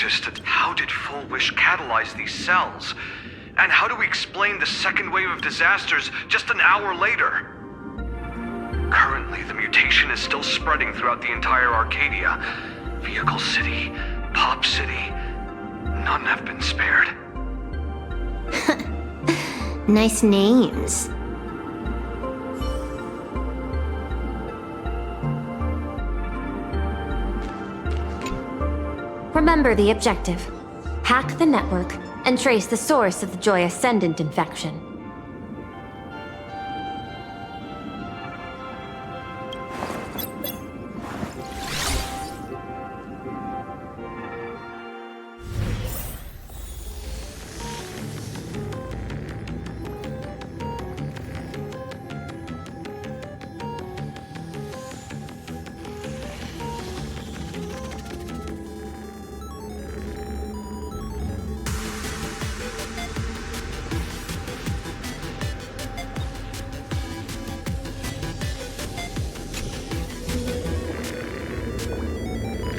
noticed it. How did Full Wish catalyze these cells? And how do we explain the second wave of disasters just an hour later? Currently, the mutation is still spreading throughout the entire Arcadia. Vehicle City, Pop City, none have been spared. Nice names. Remember the objective. Hack the network and trace the source of the Joy Ascendant infection.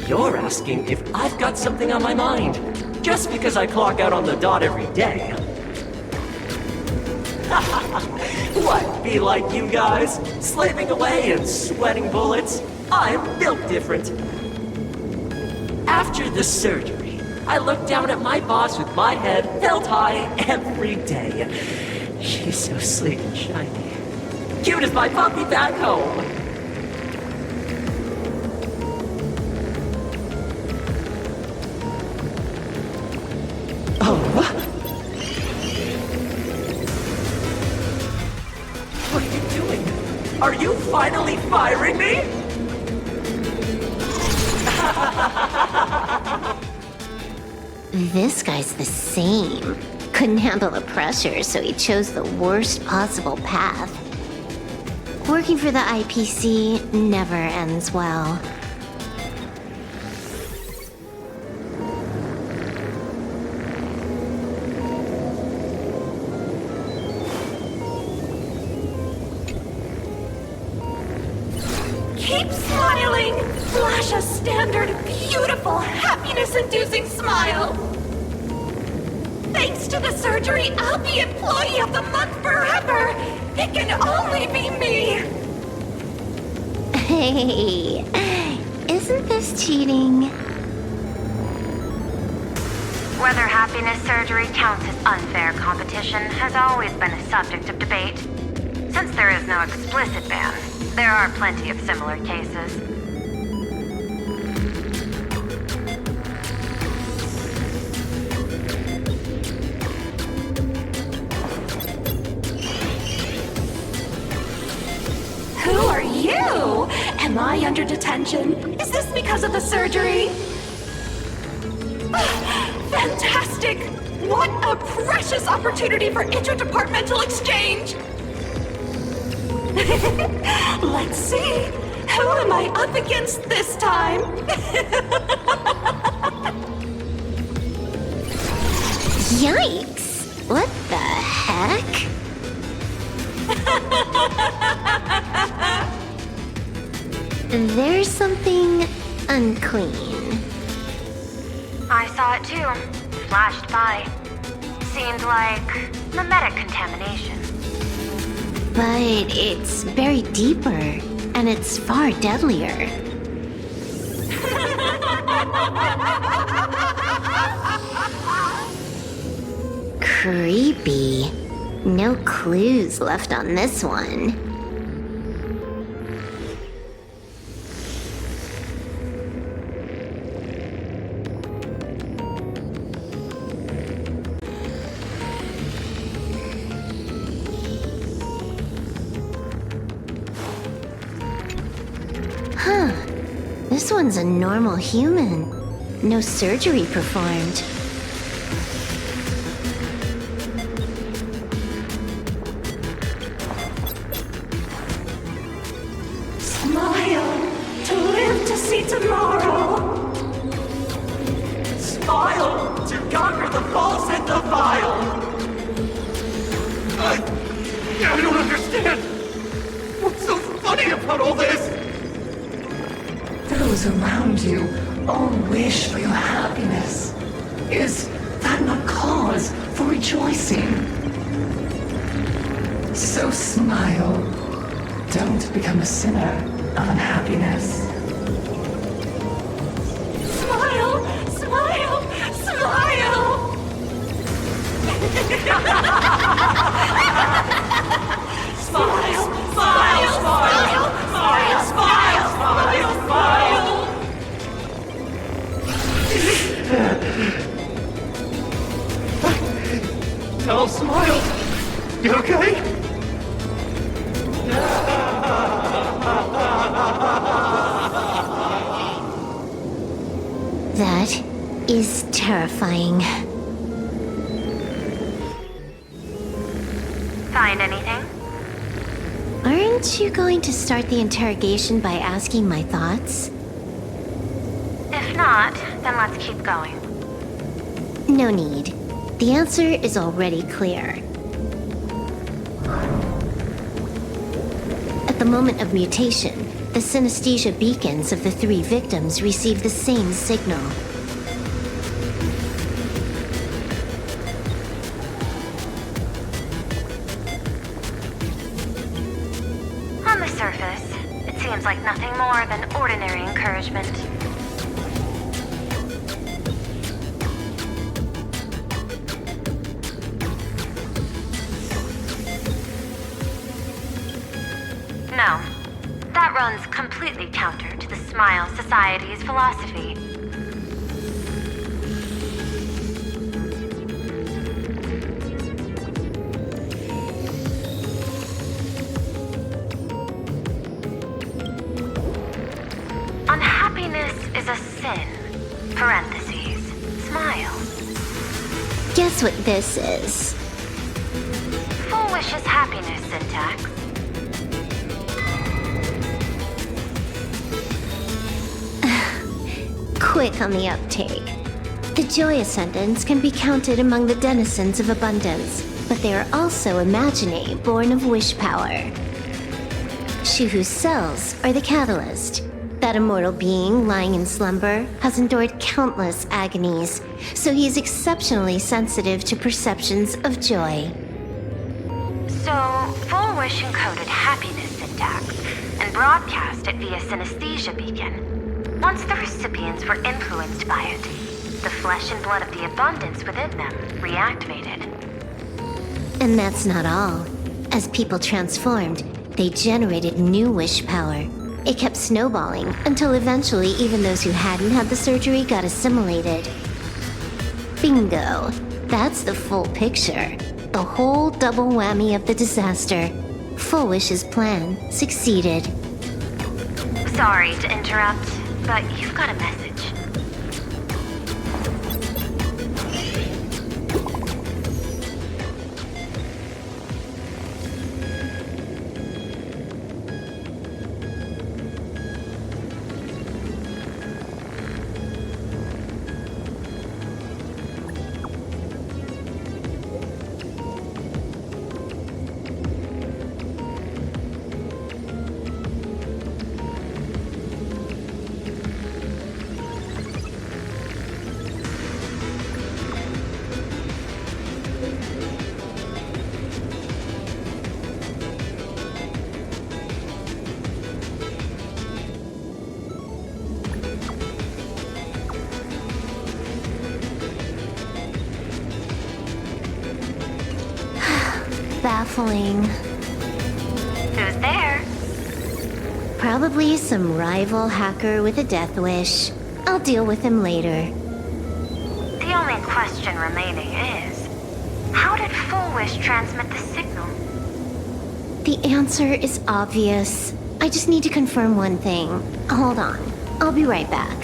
You're asking if I've got something on my mind, just because I clock out on the dot every day. What, be like you guys? Slaving away and sweating bullets? I'm built different. After the surgery, I look down at my boss with my head held high every day. She's so sleek and shiny. Cute as my puppy back home. What are you doing? Are you finally firing me? This guy's the same. Couldn't handle the pressure, so he chose the worst possible path. Working for the IPC never ends well. Keep smiling! Flash a standard, beautiful, happiness-inducing smile! Thanks to the surgery, I'll be Employee of the Month forever! It can only be me! Hey, isn't this cheating? Whether happiness surgery counts as unfair competition has always been a subject of debate. Since there is no explicit ban, there are plenty of similar cases. Who are you? Am I under detention? Is this because of the surgery? Fantastic! What a precious opportunity for interdepartmental exchange! Let's see. Who am I up against this time? Yikes! What the heck? There's something unclean. I saw it too. Flashed by. Seemed like mimetic contamination. But it's buried deeper, and it's far deadlier. Creepy. No clues left on this one. Huh. This one's a normal human. No surgery performed. Smile to live to see tomorrow. Smile to conquer the false and the vile. I don't understand. What's so funny about all this? Those around you all wish for your happiness. Is that not cause for rejoicing? So smile. Don't become a sinner of unhappiness. Smile! Smile! Smile! Smile! Smile! Smile! Smile! Smile! Smile! Tell Smile! You okay? That is terrifying. Find anything? Aren't you going to start the interrogation by asking my thoughts? If not, then let's keep going. No need. The answer is already clear. At the moment of mutation, the synesthesia beacons of the 3 victims receive the same signal. On the surface, it seems like nothing more than ordinary encouragement. No. That runs completely counter to the Smile Society's philosophy. Unhappiness is a sin. Parentheses. Smile. Guess what this is? Full wish is happiness syntax. Quick on the uptake. The Joy Ascendants can be counted among the denizens of abundance, but they are also imaginae born of wish power. Shuhu's cells are the catalyst. That immortal being lying in slumber has endured countless agonies, so he is exceptionally sensitive to perceptions of joy. So, Full Wish encoded happiness syntax and broadcast it via synesthesia beacon. Once the recipients were influenced by it, the flesh and blood of the abundance within them reactivated. And that's not all. As people transformed, they generated new wish power. It kept snowballing until eventually even those who hadn't had the surgery got assimilated. Bingo. That's the full picture. The whole double whammy of the disaster. Full Wish's plan succeeded. Sorry to interrupt, but you've got a message. Baffling. Who's there? Probably some rival hacker with a death wish. I'll deal with him later. The only question remaining is, how did Full Wish transmit the signal? The answer is obvious. I just need to confirm one thing. Hold on. I'll be right back.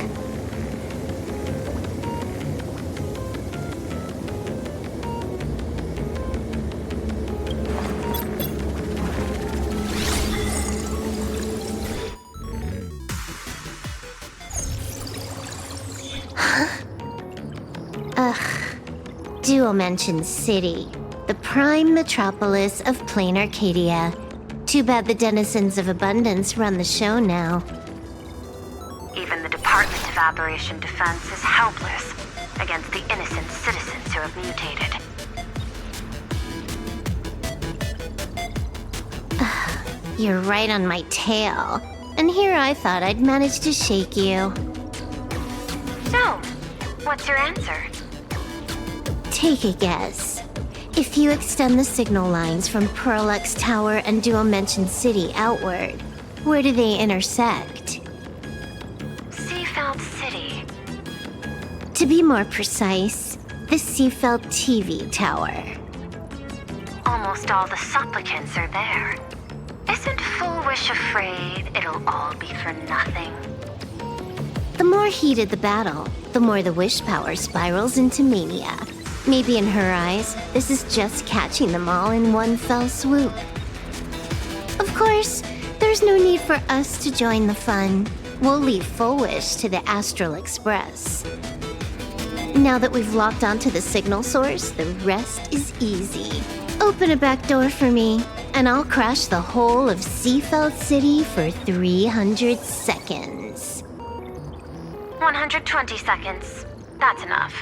Duo mentions City, the prime metropolis of plain Arcadia. Too bad the denizens of abundance run the show now. Even the Department of Aberration Defense is helpless. against the innocent citizens who have mutated. You're right on my tail. And here I thought I'd manage to shake you. So, what's your answer? Take a guess. If you extend the signal lines from Parallax Tower and Dual Mention City outward, where do they intersect? Seafeld City. To be more precise, the Seafeld TV Tower. Almost all the supplicants are there. Isn't Full Wish afraid it'll all be for nothing? The more heated the battle, the more the wish power spirals into mania. Maybe in her eyes, this is just catching them all in one fell swoop. Of course, there's no need for us to join the fun. We'll leave Full Wish to the Astral Express. Now that we've locked onto the signal source, the rest is easy. Open a back door for me, and I'll crash the whole of Seafeld City for 300 seconds. 120 seconds. That's enough.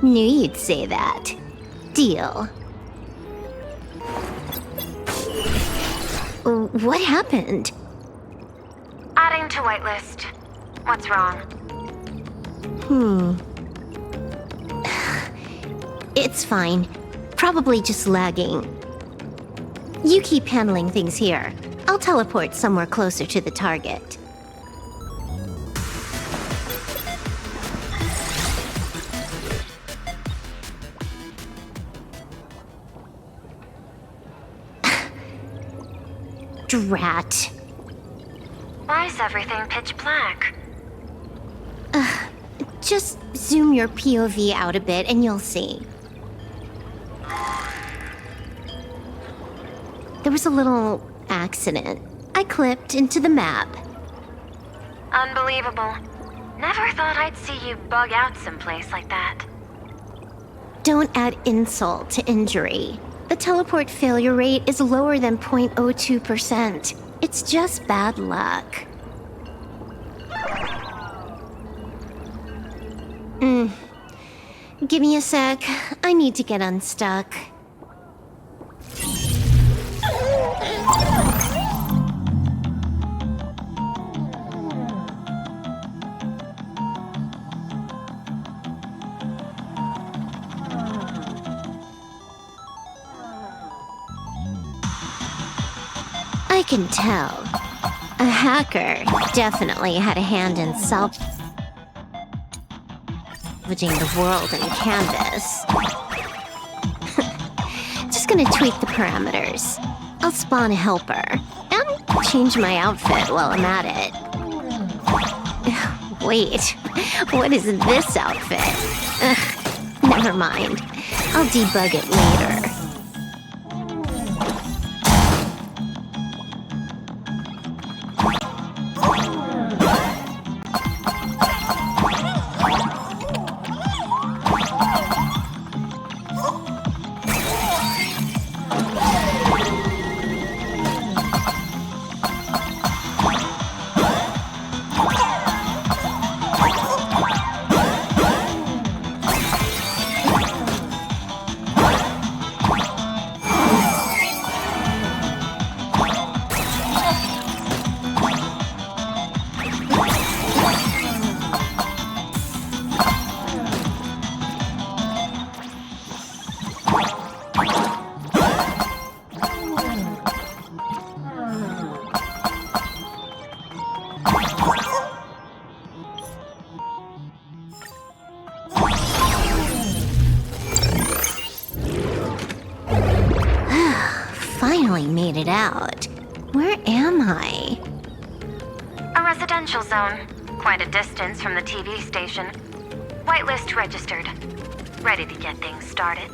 Knew you'd say that. Deal. What happened? Adding to whitelist. What's wrong? It's fine. Probably just lagging. You keep handling things here. I'll teleport somewhere closer to the target. Drat. Why is everything pitch black? Just zoom your POV out a bit and you'll see. There was a little accident. I clipped into the map. Unbelievable. Never thought I'd see you bug out someplace like that. Don't add insult to injury. The teleport failure rate is lower than 0.02%. It's just bad luck. Give me a sec. I need to get unstuck. I can tell. A hacker definitely had a hand in salvaging the world in Canvas. Just gonna tweak the parameters. I'll spawn a helper and change my outfit while I'm at it. Wait, what is this outfit? Never mind. I'll debug it later. Finally made it out. Where am I? A residential zone. Quite a distance from the TV station. Whitelist registered. Ready to get things started.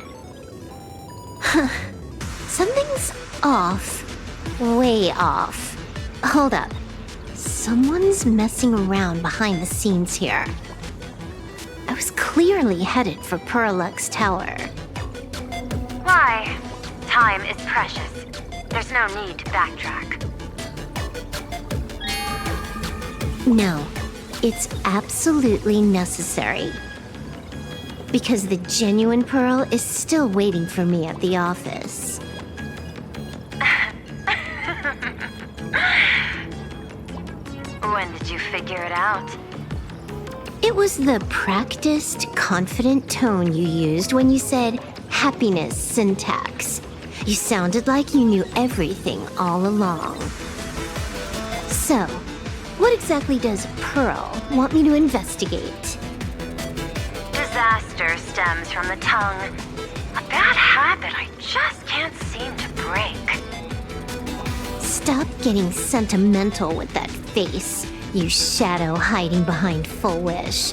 Something's off. Way off. Hold up. Someone's messing around behind the scenes here. I was clearly headed for Parallax Tower. Why? Time is precious. There's no need to backtrack. No, it's absolutely necessary. Because the genuine Pearl is still waiting for me at the office. When did you figure it out? It was the practiced, confident tone you used when you said happiness syntax. You sounded like you knew everything all along. So, what exactly does Pearl want me to investigate? Disaster stems from the tongue. A bad habit I just can't seem to break. Stop getting sentimental with that face, you shadow hiding behind Full Wish.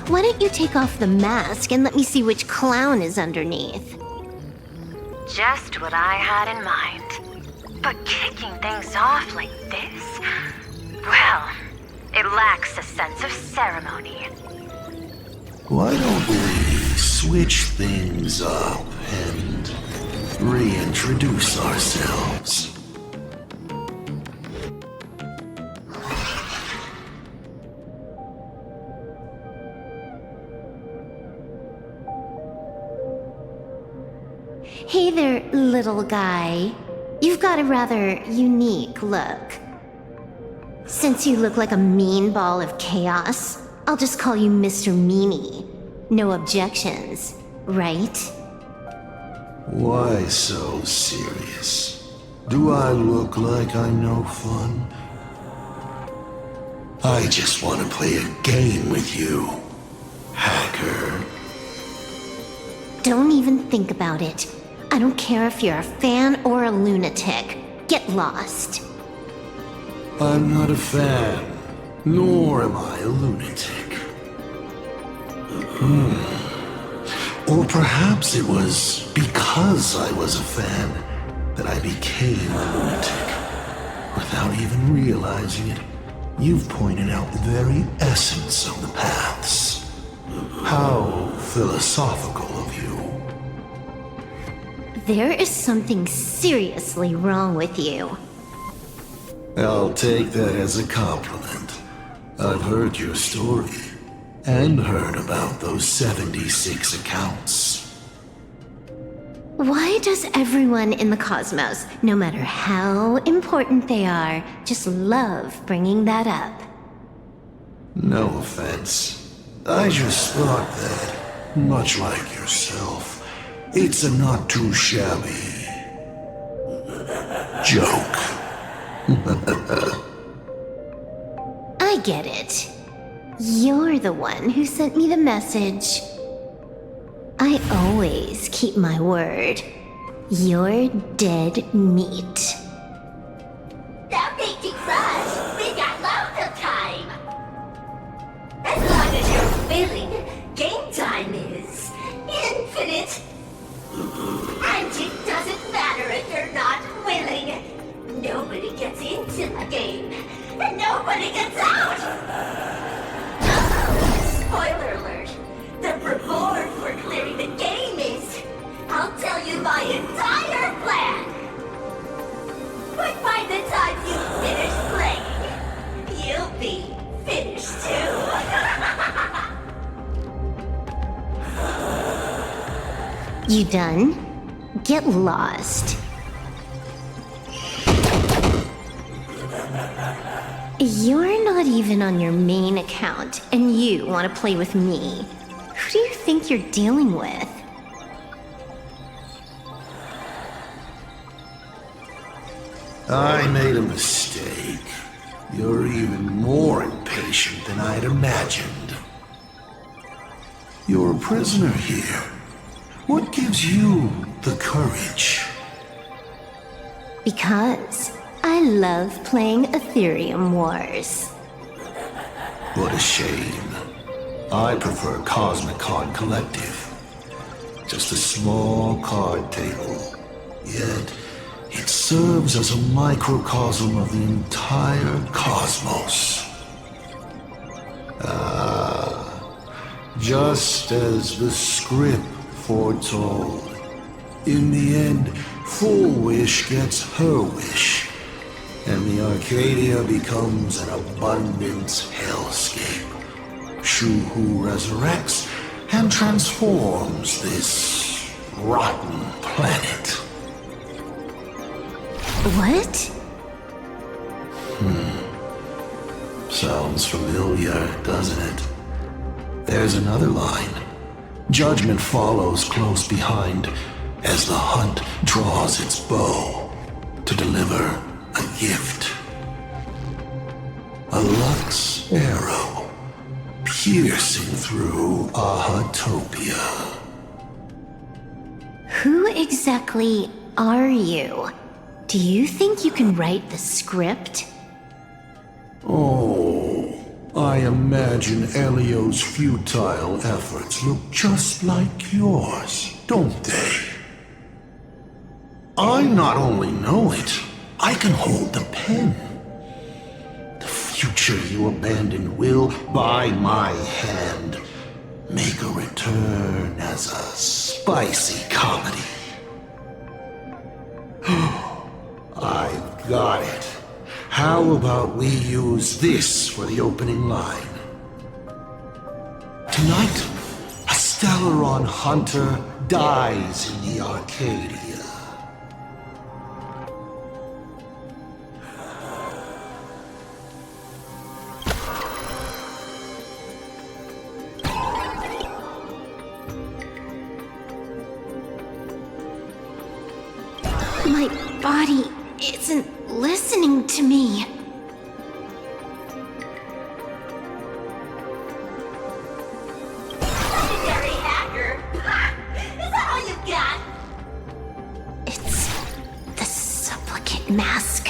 Why don't you take off the mask and let me see which clown is underneath? Just what I had in mind. But kicking things off like this? Well, it lacks a sense of ceremony. Why don't we switch things up and reintroduce ourselves? Hey there, little guy. You've got a rather unique look. Since you look like a mean ball of chaos, I'll just call you Mr. Meanie. No objections, right? Why so serious? Do I look like I'm no fun? I just want to play a game with you, hacker. Don't even think about it. I don't care if you're a fan or a lunatic. Get lost. I'm not a fan, nor am I a lunatic. Or perhaps it was because I was a fan that I became a lunatic. Without even realizing it, you've pointed out the very essence of the paths. How philosophical of you. There is something seriously wrong with you. I'll take that as a compliment. I've heard your story, and heard about those 76 accounts. Why does everyone in the cosmos, no matter how important they are, just love bringing that up? No offense. I just thought that, much like yourself, it's a not too shabby joke. I get it. You're the one who sent me the message. I always keep my word. You're dead meat. Stop making rush! We got loads of time! As long as you're willing, game time is infinite. And it doesn't matter if you're not willing. Nobody gets into the game, and nobody gets out! Spoiler alert! The reward for clearing the game is... I'll tell you my entire plan! But by the time you finish playing, you'll be finished too! You done? Get lost. You're not even on your main account, and you want to play with me. Who do you think you're dealing with? I made a mistake. You're even more impatient than I'd imagined. You're a prisoner here. What gives you the courage? Because I love playing Ethereum Wars. What a shame. I prefer Cosmic Card Collective. Just a small card table. Yet, it serves as a microcosm of the entire cosmos. Just as the script foretold. In the end, Full Wish gets her wish, and the Arcadia becomes an abundance hellscape. Shu Hu resurrects, and transforms this rotten planet. What? Sounds familiar, doesn't it? There's another line. Judgment follows close behind as the hunt draws its bow to deliver a gift. A Lux arrow piercing through Ahatopia. Who exactly are you? Do you think you can write the script? Oh, I imagine Elio's futile efforts look just like yours, don't they? I not only know it, I can hold the pen. The future you abandoned will, by my hand, make a return as a spicy comedy. I've got it. How about we use this for the opening line? Tonight, a Stellaron hunter dies in the Arcadia. My body isn't listening to me. Legendary hacker! Is that all you got? It's the supplicant mask.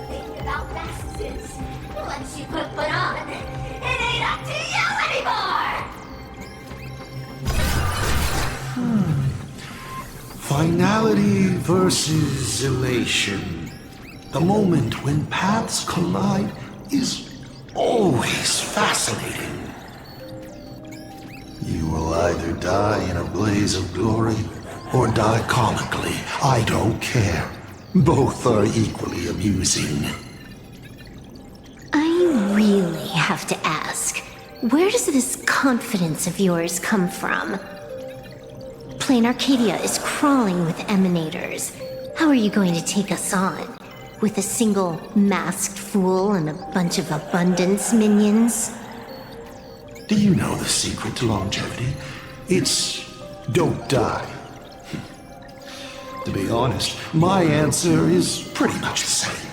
Think about masks is, once you put one on, it ain't up to you anymore! Finality versus elation. The moment when paths collide is always fascinating. You will either die in a blaze of glory or die comically. I don't care. Both are equally amusing. I really have to ask, where does this confidence of yours come from? Plain Arcadia is crawling with emanators. How are you going to take us on? With a single masked fool and a bunch of abundance minions? Do you know the secret to longevity? It's don't die. To be honest, my answer is pretty much the same.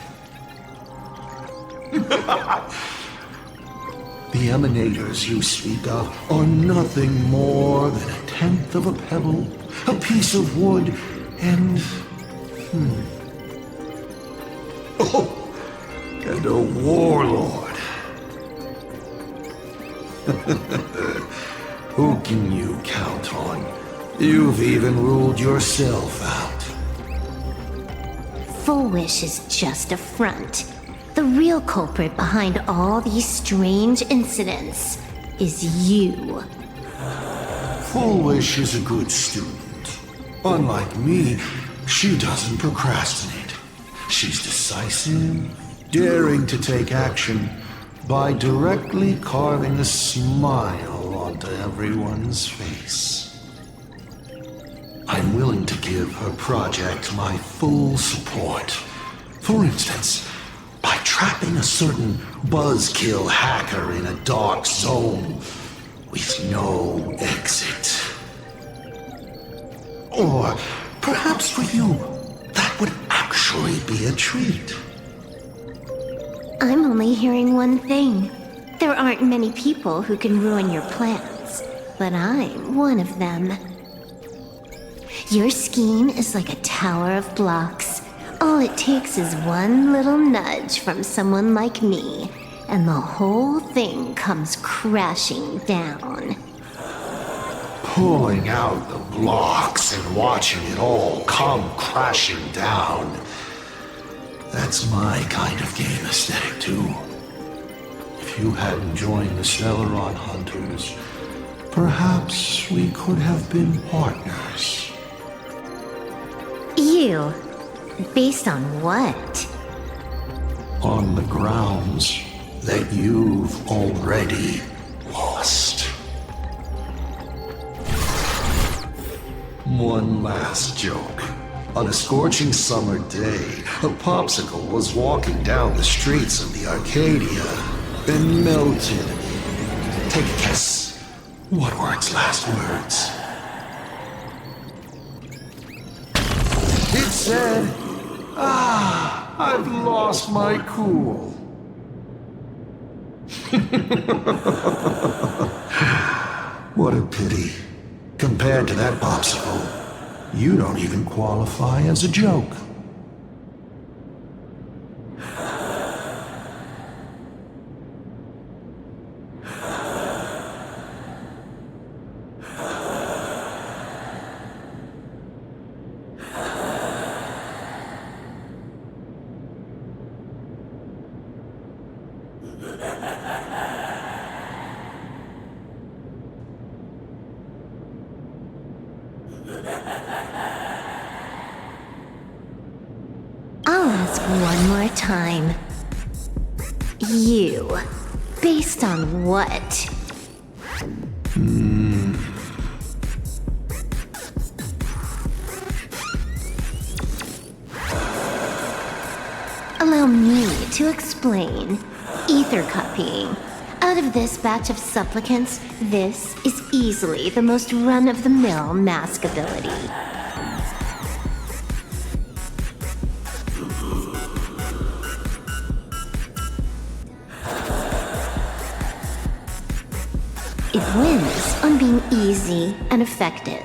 The emanators you speak of are nothing more than a tenth of a pebble, a piece of wood, and... Oh, and a warlord. Who can you count on? You've even ruled yourself out. Full Wish is just a front. The real culprit behind all these strange incidents is you. Full Wish is a good student. Unlike me, she doesn't procrastinate. She's decisive, daring to take action by directly carving a smile onto everyone's face. I'm willing to give her project my full support. For instance, by trapping a certain buzzkill hacker in a dark zone with no exit. Or perhaps for you, that would actually be a treat. I'm only hearing one thing. There aren't many people who can ruin your plans, but I'm one of them. Your scheme is like a tower of blocks. All it takes is one little nudge from someone like me, and the whole thing comes crashing down. Pulling out the blocks and watching it all come crashing down. That's my kind of game aesthetic, too. If you hadn't joined the Stellaron Hunters, perhaps we could have been partners. You? Based on what? On the grounds that you've already lost. One last joke. On a scorching summer day, a popsicle was walking down the streets of the Arcadia and melted. Take a guess. What were its last words? It said, I've lost my cool. What a pity. Compared to that popsicle, you don't even qualify as a joke. I'll ask one more time. You, based on what? Allow me to explain. Ether copying. Out of this batch of supplicants, this is easily the most run-of-the-mill mask ability. It wins on being easy and effective.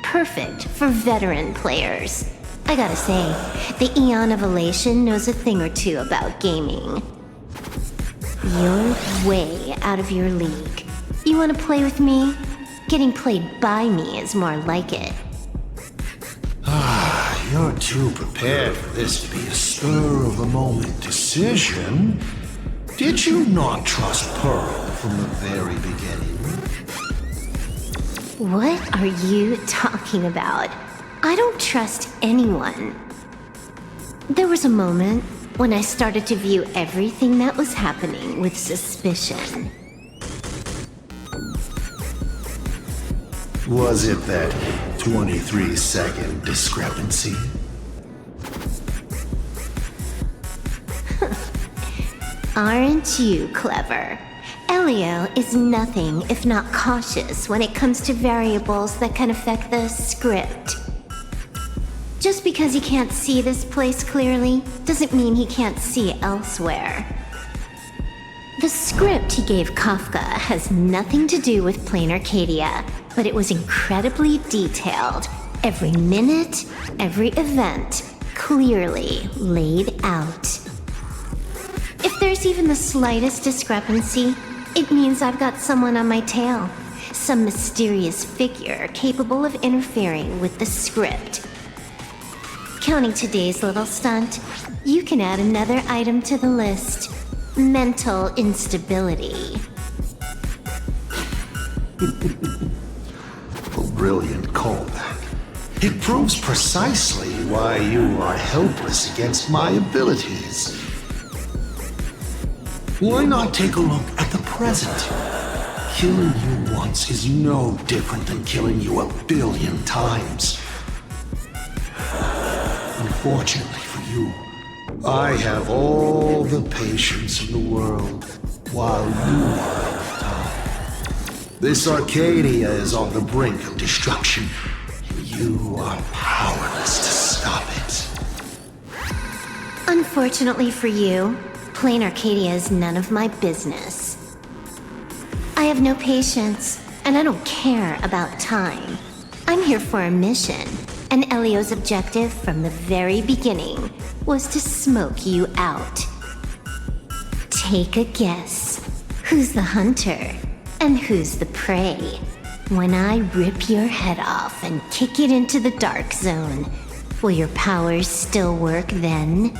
Perfect for veteran players. I gotta say, the Eon of Elation knows a thing or two about gaming. You're way out of your league. You wanna play with me? Getting played by me is more like it. You're too prepared for this to be a spur-of-the-moment decision. Did you not trust Pearl from the very beginning? What are you talking about? I don't trust anyone. There was a moment when I started to view everything that was happening with suspicion. Was it that 23-second discrepancy? Aren't you clever? Elio is nothing if not cautious when it comes to variables that can affect the script. Just because he can't see this place clearly doesn't mean he can't see elsewhere. The script he gave Kafka has nothing to do with Plain Arcadia, but it was incredibly detailed. Every minute, every event, clearly laid out. If there's even the slightest discrepancy, it means I've got someone on my tail. Some mysterious figure capable of interfering with the script. Counting today's little stunt, you can add another item to the list. Mental instability. A brilliant callback. It proves precisely why you are helpless against my abilities. Why not take a look at the present? Killing you once is no different than killing you 1 billion times. Unfortunately for you, I have all the patience in the world, while you are out of time. This Arcadia is on the brink of destruction, and you are powerless to stop it. Unfortunately for you, Plain Arcadia is none of my business. I have no patience, and I don't care about time. I'm here for a mission, and Elio's objective from the very beginning was to smoke you out. Take a guess. Who's the hunter, and who's the prey? When I rip your head off and kick it into the dark zone, will your powers still work then?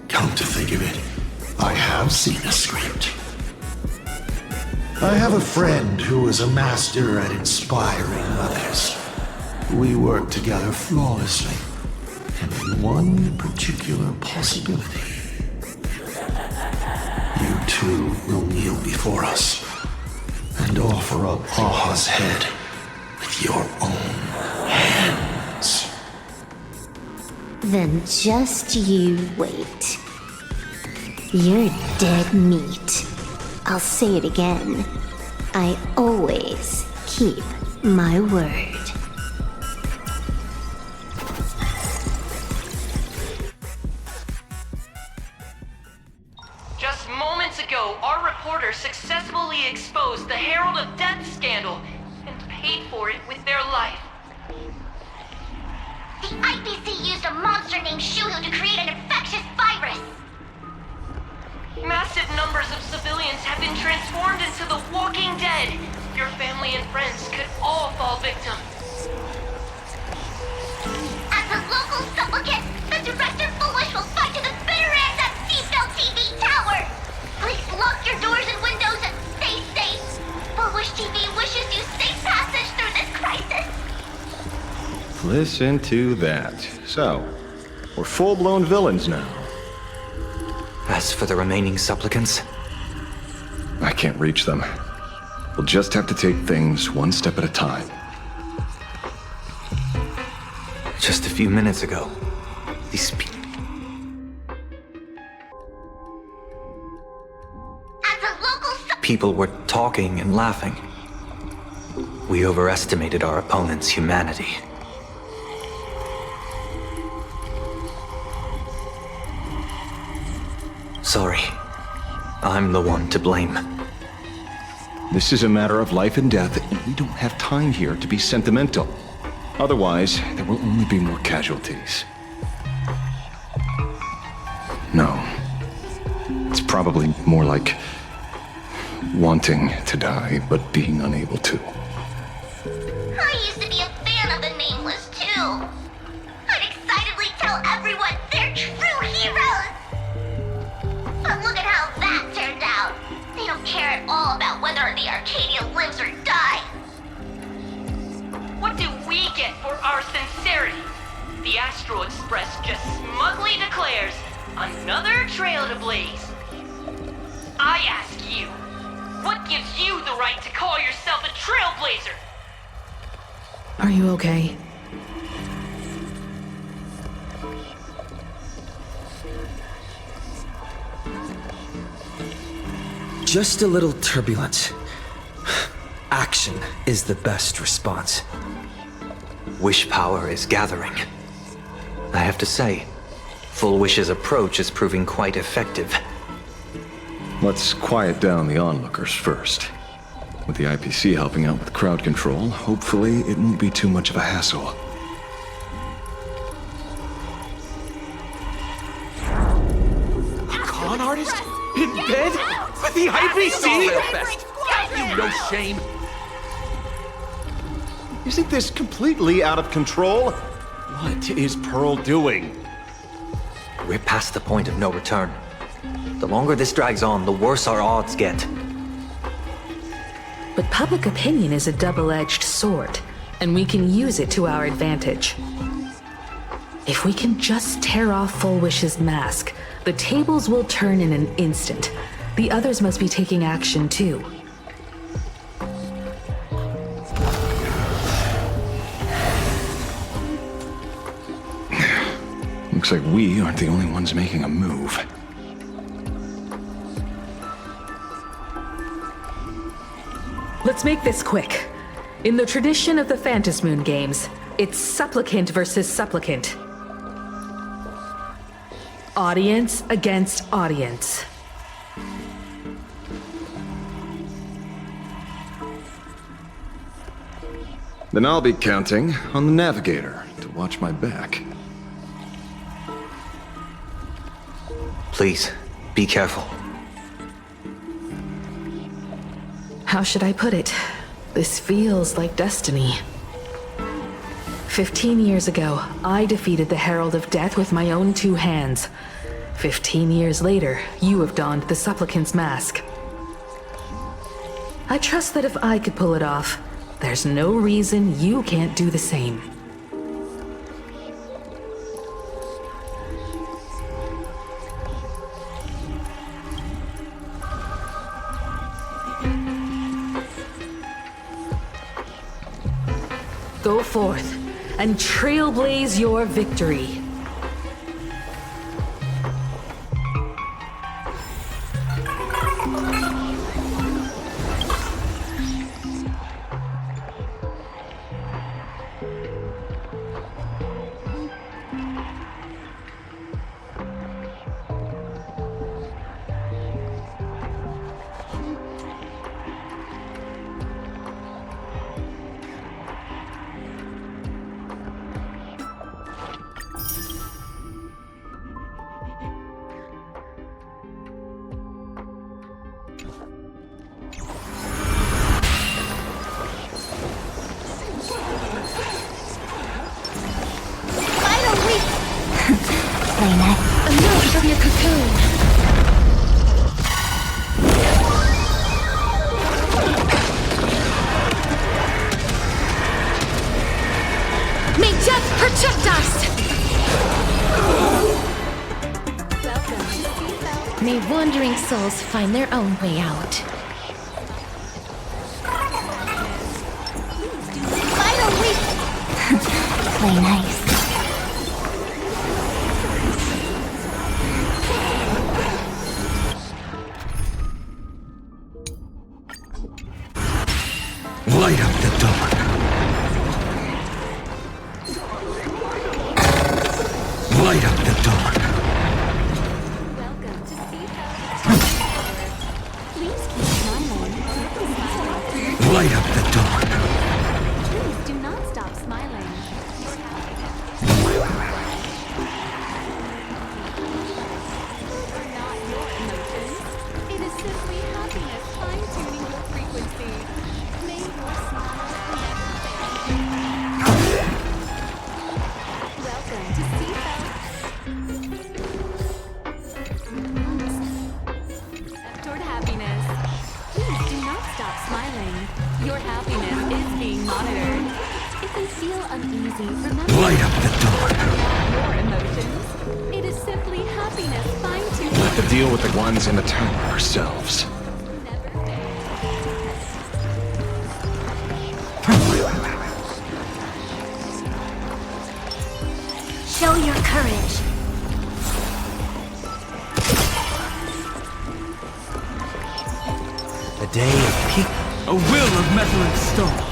Come to think of it, I have seen a script. I have a friend who is a master at inspiring others. We work together flawlessly, and in one particular possibility. You two will kneel before us and offer up Aha's head with your own hands. Then just you wait. You're dead meat. I'll say it again. I always keep my word. Just moments ago, our reporter successfully exposed the Herald of Death scandal and paid for it with their life. The IPC used a monster named Shuhu to create an infectious virus. Massive numbers of civilians have been transformed into the Walking Dead. Your family and friends could all fall victim. As a local supplicant, the Director Foolish will fight to the bitter end at Seatbelt TV Tower. Please lock your doors and windows and stay safe. Foolish TV wishes you safe passage through this crisis. Listen to that. So, we're full-blown villains now. As for the remaining supplicants, I can't reach them. We'll just have to take things one step at a time. just a few minutes ago, these people were talking and laughing. We overestimated our opponent's humanity. Sorry. I'm the one to blame. This is a matter of life and death, and we don't have time here to be sentimental. Otherwise, there will only be more casualties. No. It's probably more like wanting to die, but being unable to. I used to be a fan of the Nameless, too. I'd excitedly tell everyone they're true heroes. But look at how that turned out. They don't care at all about whether the Arcadia lives or dies. What do we get for our sincerity? The Astral Express just smugly declares, another trail to blaze. I ask you, what gives you the right to call yourself a trailblazer? Are you okay? Just a little turbulence. Action is the best response. Wish power is gathering. I have to say, Full Wish's approach is proving quite effective. Let's quiet down the onlookers first. With the IPC helping out with crowd control, hopefully it won't be too much of a hassle. A con artist? In bed? With the IPC? You no shame. Isn't this completely out of control? What is Pearl doing? We're past the point of no return. The longer this drags on, the worse our odds get. But public opinion is a double-edged sword, and we can use it to our advantage. If we can just tear off Full Wish's mask, the tables will turn in an instant. The others must be taking action too. Looks like we aren't the only ones making a move. Let's make this quick. In the tradition of the Phantom Moon games, it's supplicant versus supplicant. Audience against audience. Then I'll be counting on the navigator to watch my back. Please, be careful. How should I put it? This feels like destiny. 15 years ago, I defeated the Herald of Death with my own two hands. 15 years later, you have donned the supplicant's mask. I trust that if I could pull it off, there's no reason you can't do the same. Go forth and trailblaze your victory. Emerge from your cocoon. May death protect us! May wandering souls find their own way out. Final week! Play nice. Light up the dark. Light up the dark. Welcome to Please keep smiling. Light up the dark. Please do not stop smiling. Not your emotions. It is simply happiness fine-tuning your frequency. May your smile never fade. Welcome to toward happiness. Please do not stop smiling. Your happiness is being monitored. If you feel uneasy, remember Light up the dark. your emotions. It is simply happiness fine-tuned. We'll have to deal with the ones in the tower ourselves. Never fade. Show your courage. A day of peace. A will of metal and stone.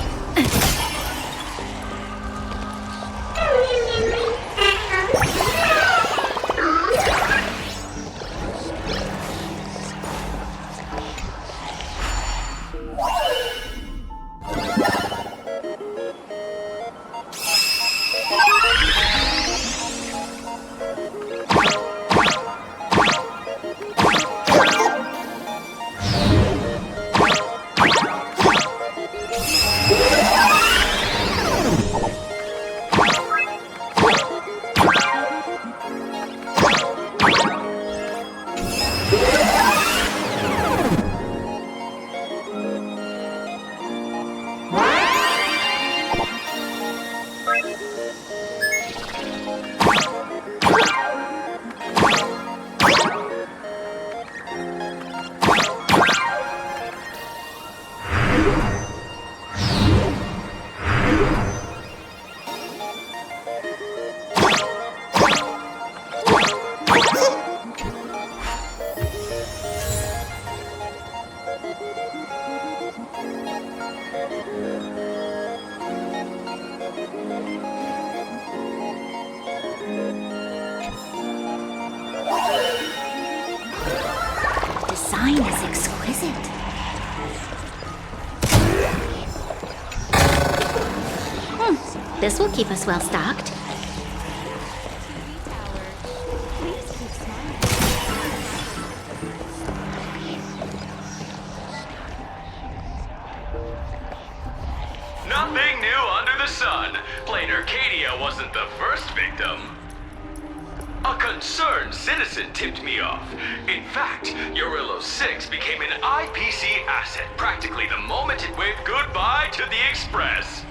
Design is exquisite. This will keep us well stocked. Nothing new under the sun. Plain Arcadia wasn't the first victim. A concerned citizen tipped me off. In fact, Eurillo 6 became an IPC asset practically the moment it waved goodbye to the Express.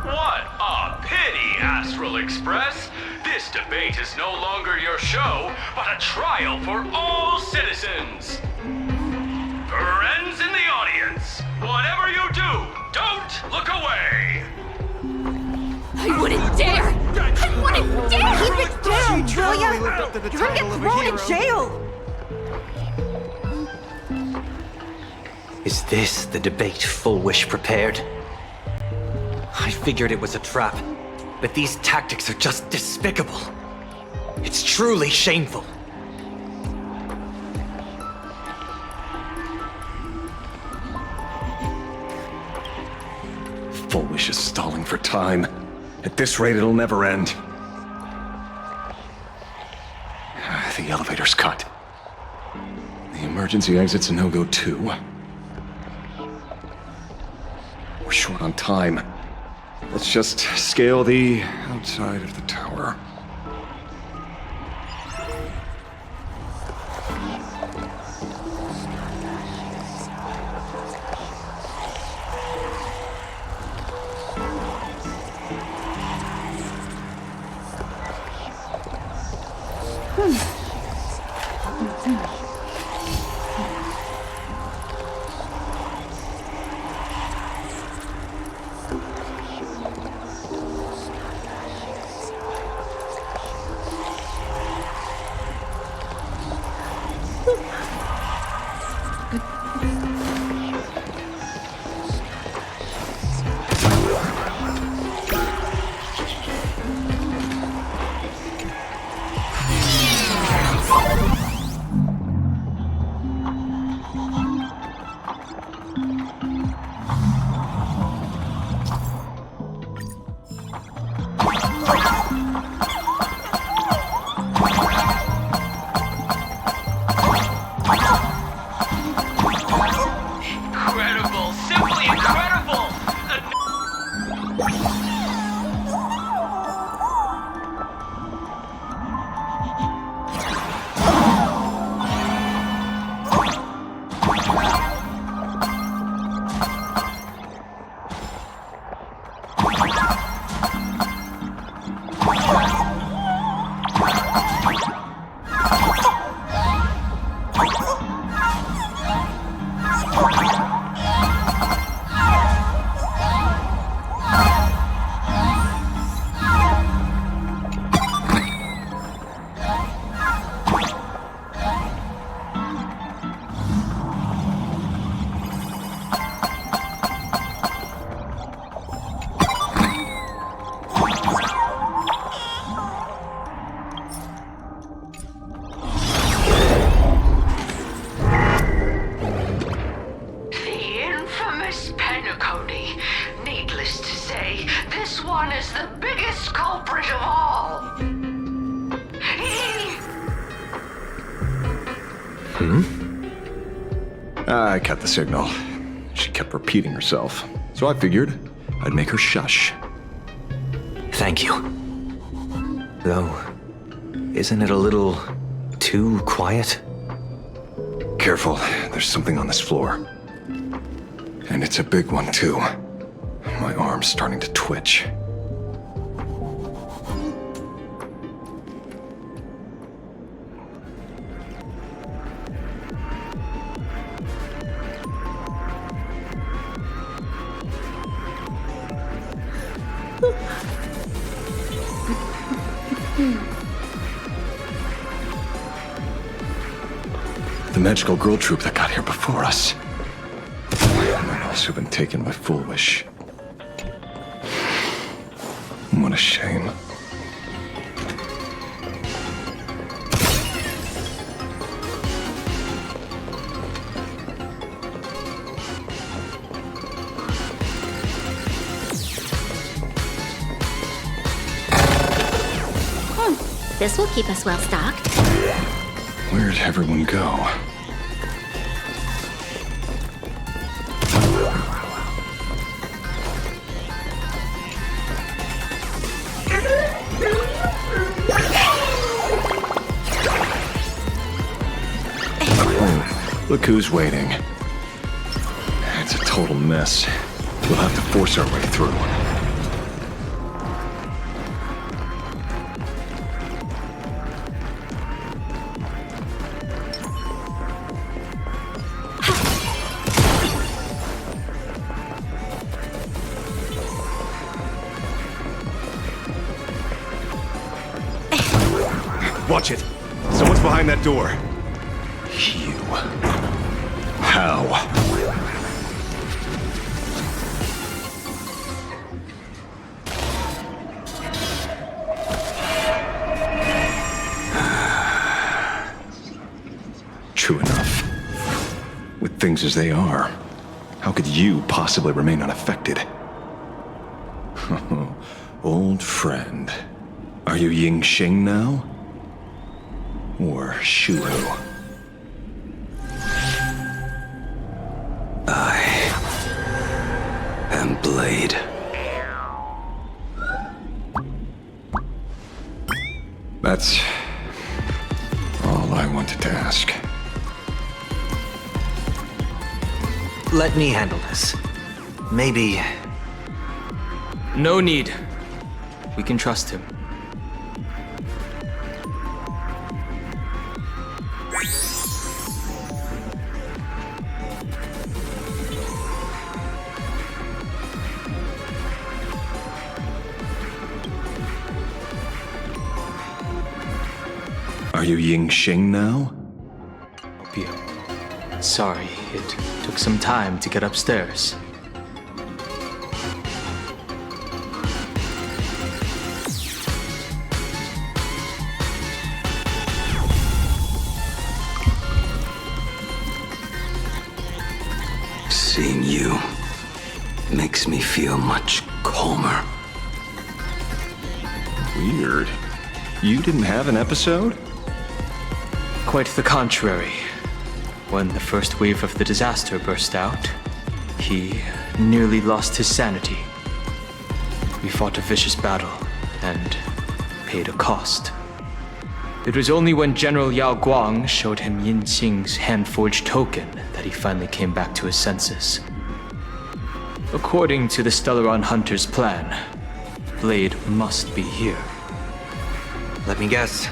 What a pity, Astral Express! This debate is no longer your show, but a trial for all citizens! Friends in the audience, whatever you do, don't look away! down, will ya? You're gonna get thrown in jail! Is this the debate Full Wish prepared? I figured it was a trap, but these tactics are just despicable. It's truly shameful. Full Wish is stalling for time. At this rate, it'll never end. The elevator's cut. The emergency exit's a no-go too. We're short on time. Let's just scale the outside of the tower. Incredible! Simply incredible! Needless to say, this one is the biggest culprit of all. I cut the signal. She kept repeating herself, so I figured I'd make her shush. Thank you. Though, isn't it a little too quiet? Careful, there's something on this floor. And it's a big one, too. My arm's starting to twitch. The magical girl troop that got here before us. Might also been taken by Full Wish. What a shame. This will keep us well stocked. Where'd everyone go? Look who's waiting. It's a total mess. We'll have to force our way through. Watch it. Someone's behind that door. You. How? True enough. With things as they are, how could you possibly remain unaffected? Old friend. Are you Ying Xing now? Or Shuhu? I am Blade. That's all I wanted to ask. Let me handle this. Maybe... No need. We can trust him. Are you Ying Xing now? Sorry, it took some time to get upstairs. Seeing you makes me feel much calmer. Weird. You didn't have an episode? Quite the contrary. When the first wave of the disaster burst out, he nearly lost his sanity. We fought a vicious battle and paid a cost. It was only when General Yao Guang showed him Yin Xing's hand-forged token that he finally came back to his senses. According to the Stellaron Hunter's plan, Blade must be here. Let me guess.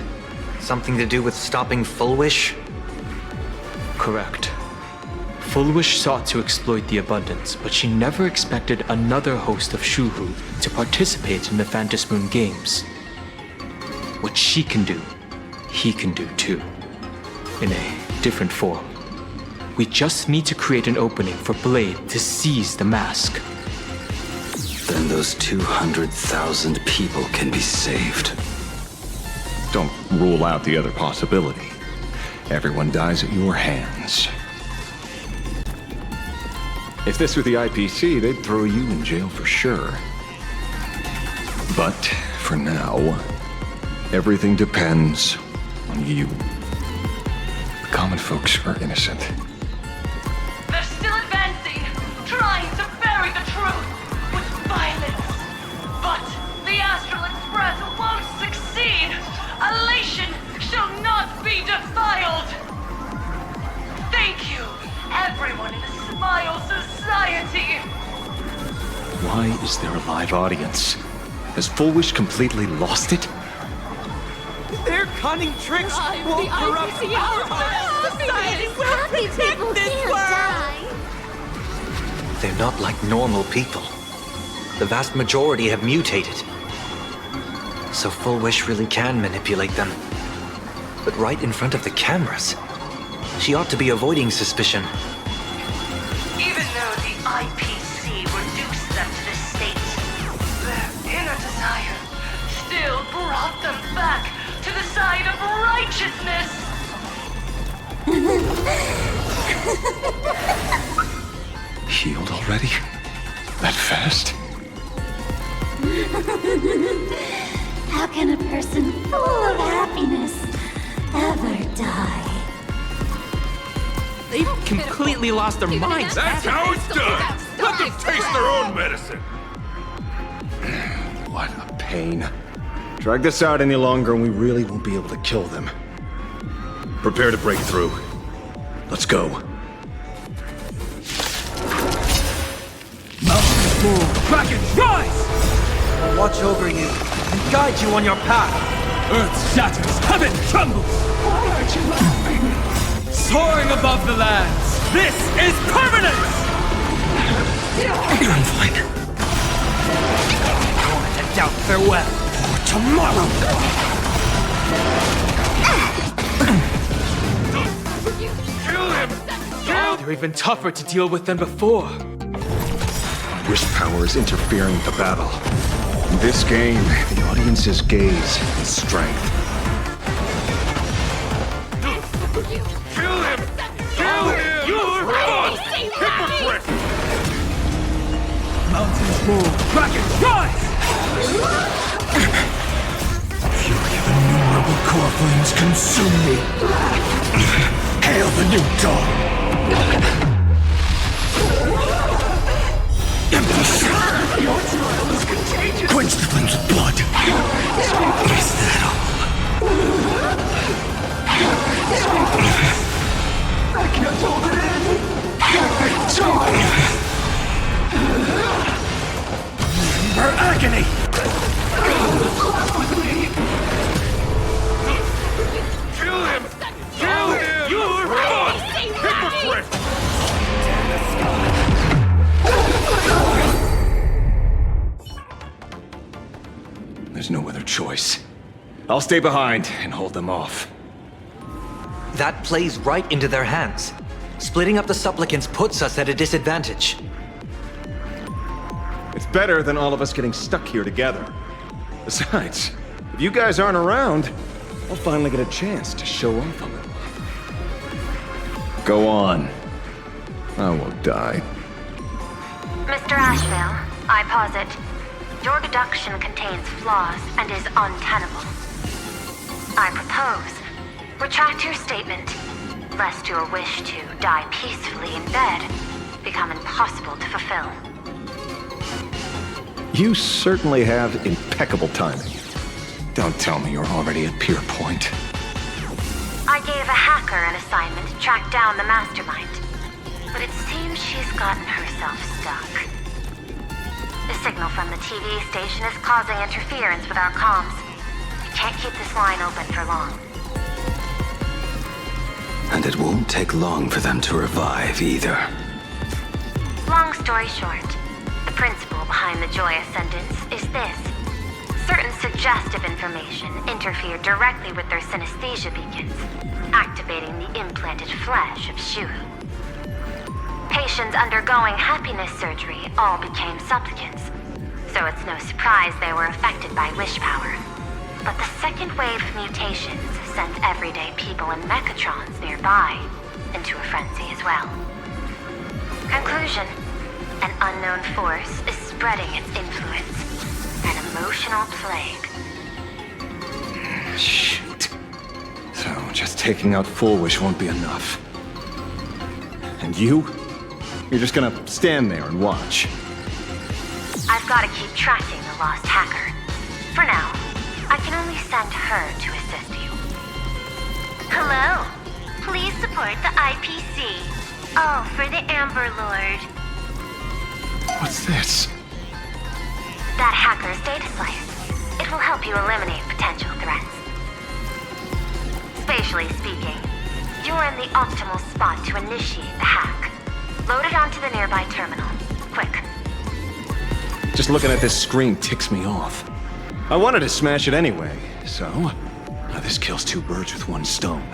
Something to do with stopping Full Wish? Correct. Full Wish sought to exploit the abundance, but she never expected another host of Shuhu to participate in the Phantom Moon Games. What she can do, he can do too. In a different form. We just need to create an opening for Blade to seize the mask. Then those 200,000 people can be saved. Don't rule out the other possibility. Everyone dies at your hands. If this were the IPC, they'd throw you in jail for sure. But for now, everything depends on you. The common folks are innocent. They're still advancing, trying to bury the truth with violence. But the Astral Express won't succeed. Elation shall not be defiled. Thank you, everyone in the Smile Society. Why is there a live audience? Has Full Wish completely lost it? Their cunning tricks won't corrupt our society. We'll protect this world. They're not like normal people. The vast majority have mutated. So Full Wish really can manipulate them. But right in front of the cameras. She ought to be avoiding suspicion. Even though the IPC reduced them to this state, their inner desire still brought them back to the side of righteousness. Healed already? That fast? How can a person full of happiness ever die? They've completely lost their minds. That's how it's done. Let them taste their own medicine. What a pain. Drag this out any longer and we really won't be able to kill them. Prepare to break through. Let's go. Mountains move, dragons rise! I'll watch over you and guide you on your path. Earth shatters, heaven trembles! Why aren't you laughing? Soaring above the lands, this is permanence! I'm fine. I don't doubt farewell for tomorrow! You're even tougher to deal with than before. Wish power is interfering with the battle. In this game, the audience's gaze is strength. Kill him! Kill him! You're gone! Hypocrite! Mountains move, dragons rise! Fury of innumerable core flames consume me. Hail the new dawn! Empty shell! Quench the flames of blood! Is that all? I can't hold it in! Joy! Her agony! Kill him! Kill him! You're gone! Hypocrite! There's no other choice. I'll stay behind and hold them off. That plays right into their hands. Splitting up the supplicants puts us at a disadvantage. It's better than all of us getting stuck here together. Besides, if you guys aren't around, I'll finally get a chance to show off a little. Go on. I won't die. Mr. Ashvale, I posit, your deduction contains flaws and is untenable. I propose, retract your statement, lest your wish to die peacefully in bed become impossible to fulfill. You certainly have impeccable timing. Don't tell me you're already at Pier Point. I gave a hacker an assignment to track down the mastermind, but it seems she's gotten herself stuck. The signal from the TV station is causing interference with our comms. We can't keep this line open for long. And it won't take long for them to revive either. Long story short, the principle behind the Joy Ascendants is this. Certain suggestive information interfered directly with their synesthesia beacons, activating the implanted flesh of Shuru. Patients undergoing happiness surgery all became supplicants, so it's no surprise they were affected by wish power. But the second wave of mutations sent everyday people and mechatrons nearby into a frenzy as well. Conclusion: an unknown force is spreading its influence. An emotional plague. Shoot. So, just taking out Full Wish won't be enough. And you? You're just gonna stand there and watch. I've got to keep tracking the lost hacker. For now, I can only send her to assist you. Hello. Please support the IPC. All for the Amber Lord. What's this? That hacker's data slice. It will help you eliminate potential threats. Spatially speaking, you're in the optimal spot to initiate the hack. Load it onto the nearby terminal. Quick. Just looking at this screen ticks me off. I wanted to smash it anyway, so now this kills two birds with one stone.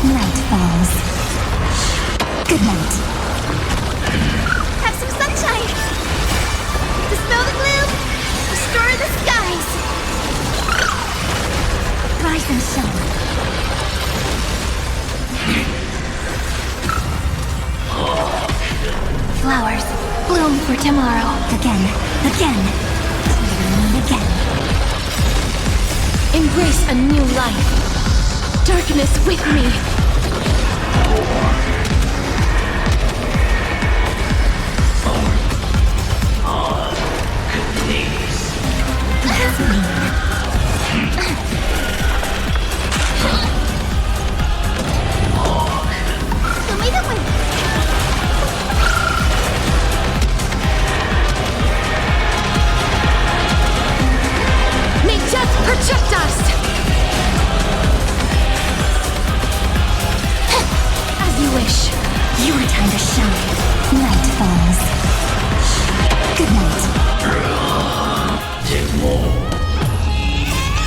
Night falls. Good night. Have some sunshine. Dispel the gloom. Restore the skies. Rise and shine. Flowers bloom for tomorrow. Again. Again. And again. Embrace a new life. Darkness with me. Tell me that when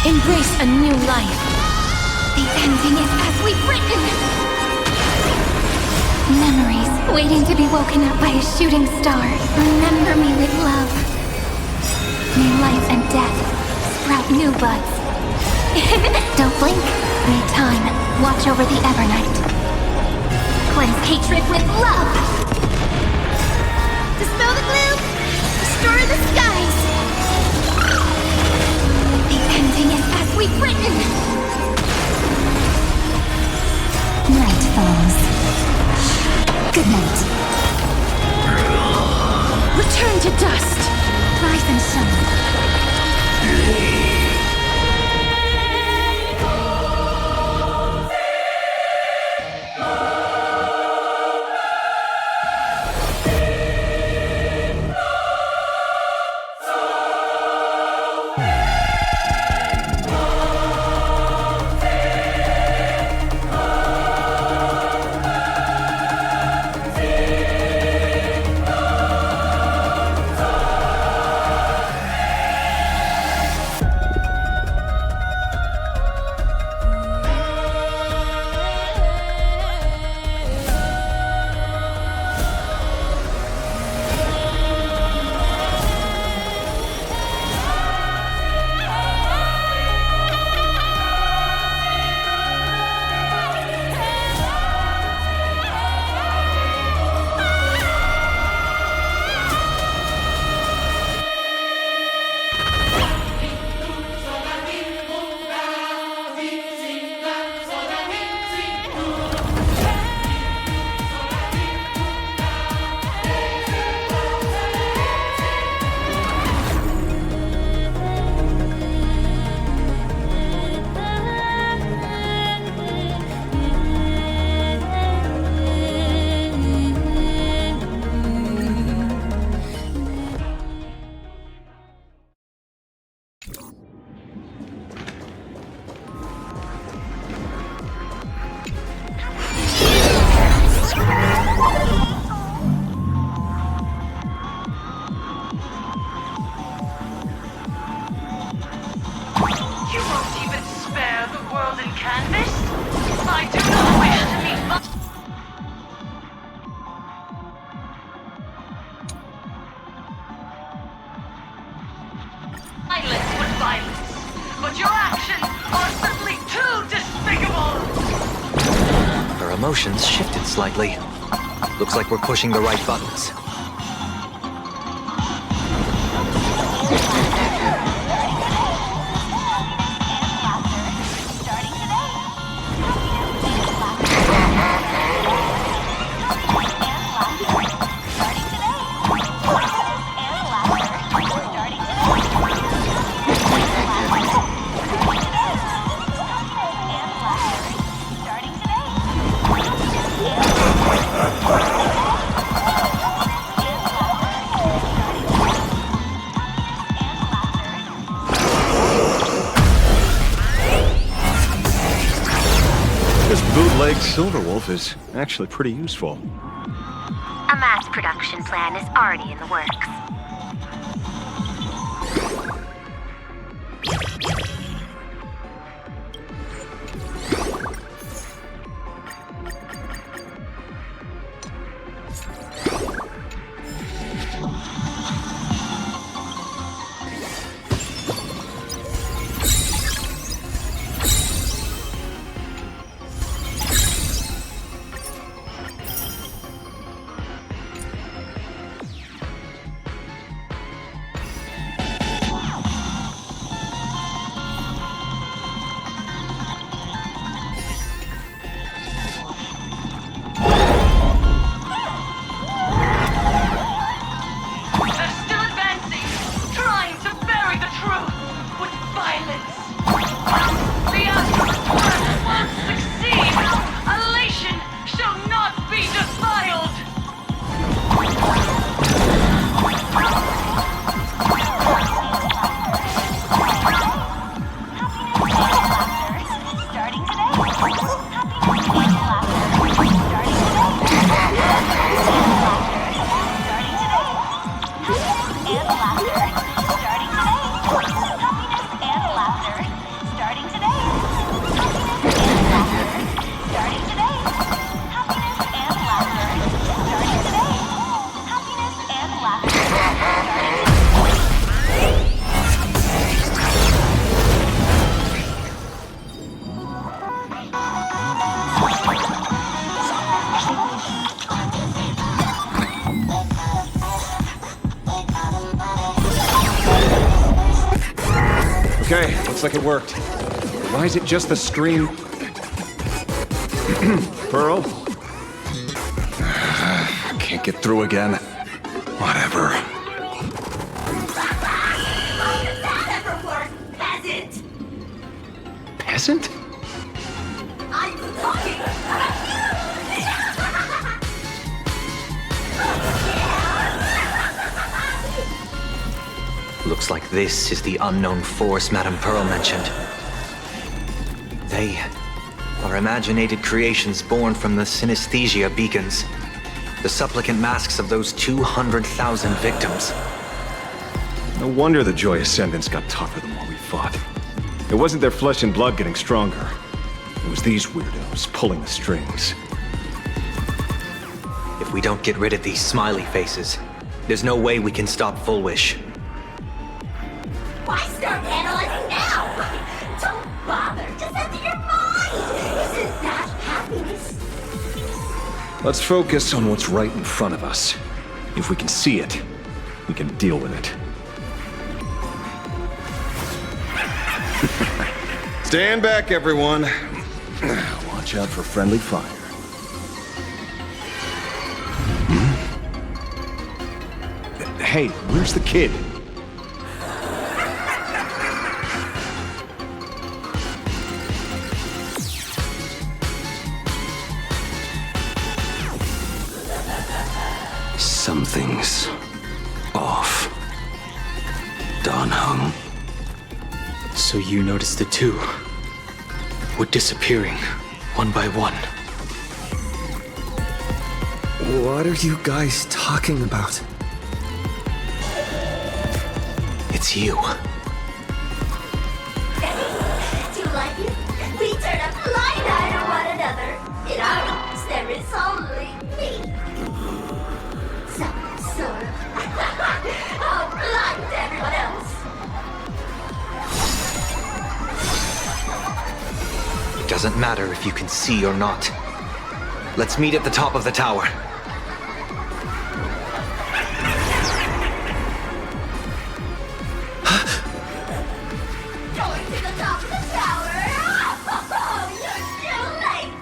Embrace a new life. The ending is as we've written. Memories waiting to be woken up by a shooting star. Remember me with love. May life and death sprout new buds. Don't blink. May time watch over the Evernight. Cleanse hatred with love. Dispel the gloom. Restore the skies. The ending is as we've written. Night falls. Good night. Return to dust. Rise and shine. Emotions shifted slightly. Looks like we're pushing the right buttons. Silverwolf is actually pretty useful. A mass production plan is already in the works. Okay, looks like it worked. Why is it just the stream? Pearl? Can't get through again. Whatever. Peasant! Peasant? I'm talking about Looks like this is the unknown force Madame Pearl mentioned. They are imaginated creations born from the synesthesia beacons. The supplicant masks of those 200,000 victims. No wonder the Joy Ascendants got tougher the more we fought. It wasn't their flesh and blood getting stronger. It was these weirdos pulling the strings. If we don't get rid of these smiley faces, there's no way we can stop Full Wish. Why start analyzing now? Don't bother. Just enter your mind. Isn't that happiness? Let's focus on what's right in front of us. If we can see it, we can deal with it. Stand back, everyone. Watch out for friendly fire. Hey, where's the kid? Something's off. Don Hung. So you noticed it too? We're disappearing, one by one. What are you guys talking about? It's you. Do you like it? We turn a blind eye to one another. In our lives, there is only me. Some sort of. Oh, blind to everyone else. It doesn't matter if you can see or not. Let's meet at the top of the tower. Going to the top of the tower. Oh, you're too late.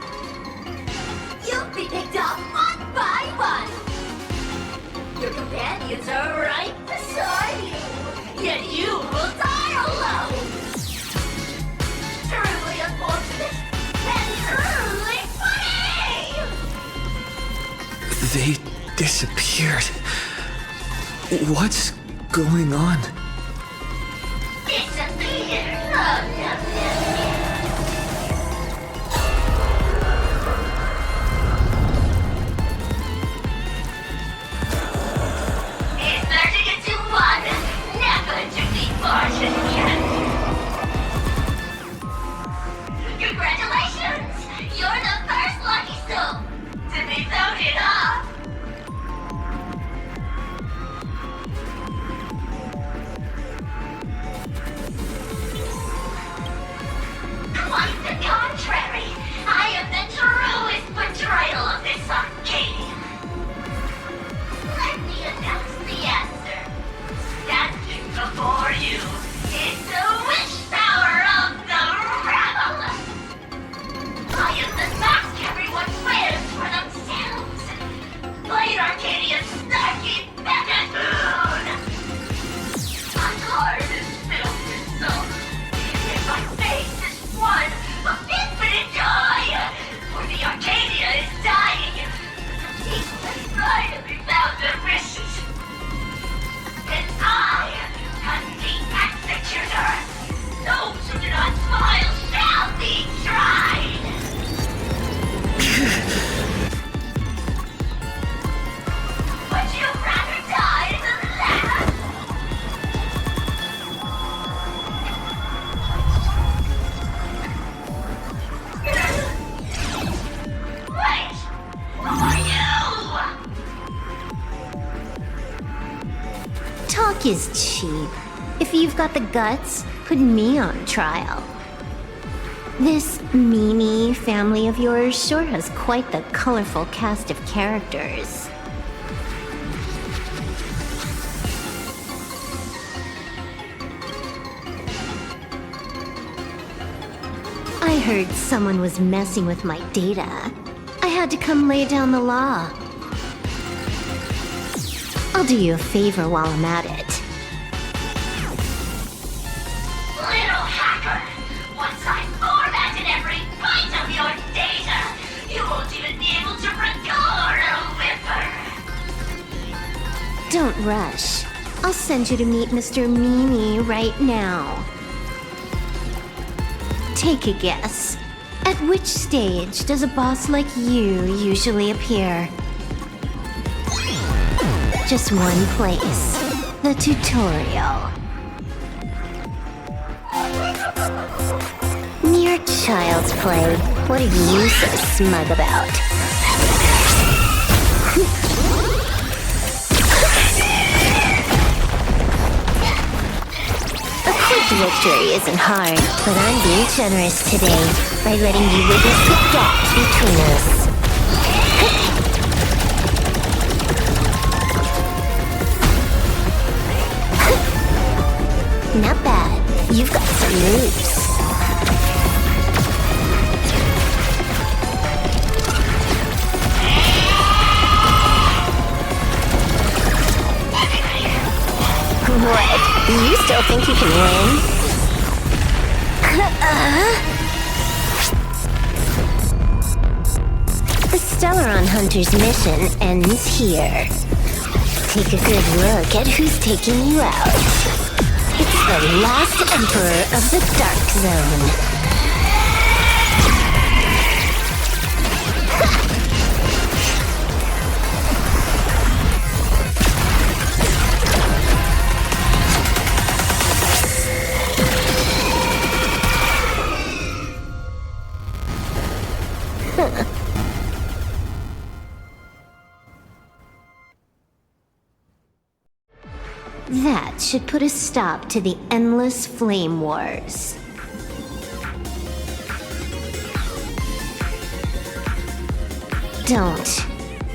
You'll be picked off one by one. Your companions are right beside you. Yet you will die alone. Truly unfortunate and truly funny! They disappeared. What's going on? Disappear! Oh, no. It's 30 to 1. Never to be fortune yet. Congratulations! You're the first lucky soul to be voted off. Quite the contrary. I am the truest portrayal of this arcadian. Let me announce the answer. Standing before you is the wish power of the rebel. I am the mask everyone wears for themselves. Blade Arcadia's snarky megagoon. My heart is filled with soul. And my face is one of infinite joy. For the Arcadia is dying. The people have finally found their wishes. And I am the executor. Those who do not smile shall be tried. Would you rather die than laugh? Wait! Who are you? Talk is cheap. If you've got the guts, put me on trial. This Mimi family of yours sure has quite the colorful cast of characters. heard someone was messing with my data. I had to come lay down the law. I'll do you a favor while I'm at it. Little hacker! Once I've formatted every byte of your data, you won't even be able to record a whimper! Don't rush. I'll send you to meet Mr. Mimi right now. Take a guess. At which stage does a boss like you usually appear? Just one place. The tutorial. Mere child's play. What are you so smug about? A quick victory isn't hard, but I'm being generous today by letting you witness the gap between us. Not bad. You've got some moves. What? You still think you can win? The Stellaron Hunter's mission ends here. Take a good look at who's taking you out. It's the last Emperor of the Dark Zone. That should put a stop to the endless flame wars. Don't.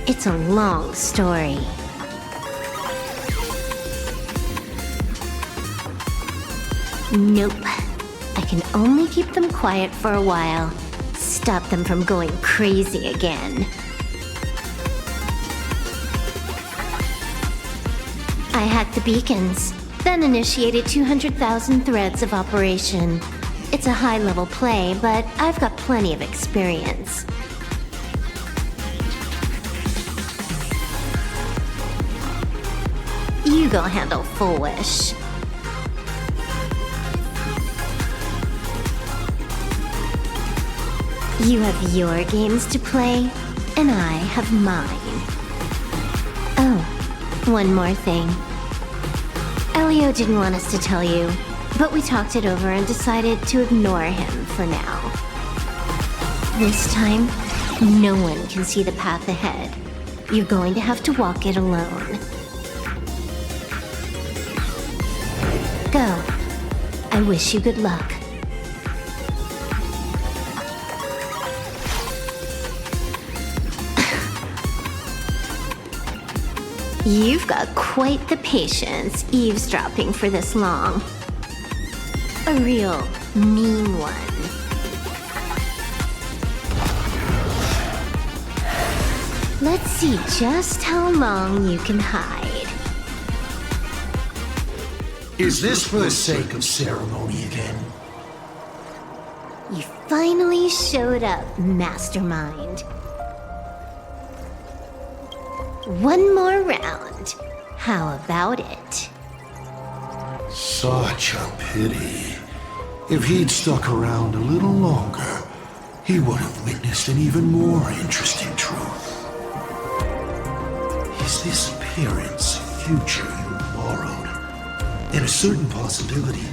It's a long story. Nope. I can only keep them quiet for a while. Stop them from going crazy again. I hacked the beacons, then initiated 200,000 threads of operation. It's a high-level play, but I've got plenty of experience. You go handle Full Wish. You have your games to play, and I have mine. Oh, one more thing. Elio didn't want us to tell you, but we talked it over and decided to ignore him for now. This time, no one can see the path ahead. You're going to have to walk it alone. Go. I wish you good luck. You've got quite the patience eavesdropping for this long. A real mean one. Let's see just how long you can hide. Is this for the sake of ceremony again? You finally showed up, Mastermind. One more round. How about it? Such a pity. If he'd stuck around a little longer, he would have witnessed an even more interesting truth. Is this appearance a future you borrowed? In a certain possibility,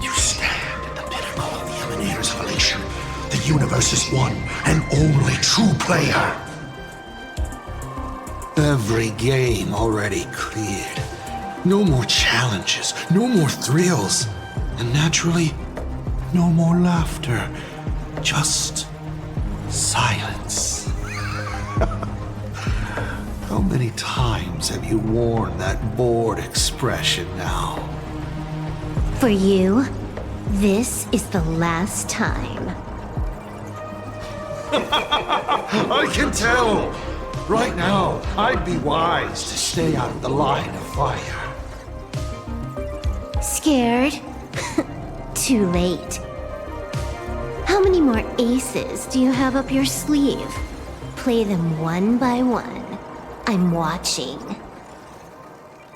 you stand at the pinnacle of the Emanator's evolution, the universe's one and only true player. Every game already cleared. No more challenges, no more thrills, and naturally, no more laughter. Just silence. How many times have you worn that bored expression now? For you, this is the last time. I can tell. Right now, I'd be wise to stay out of the line of fire. Scared? Too late. How many more aces do you have up your sleeve? Play them one by one. I'm watching.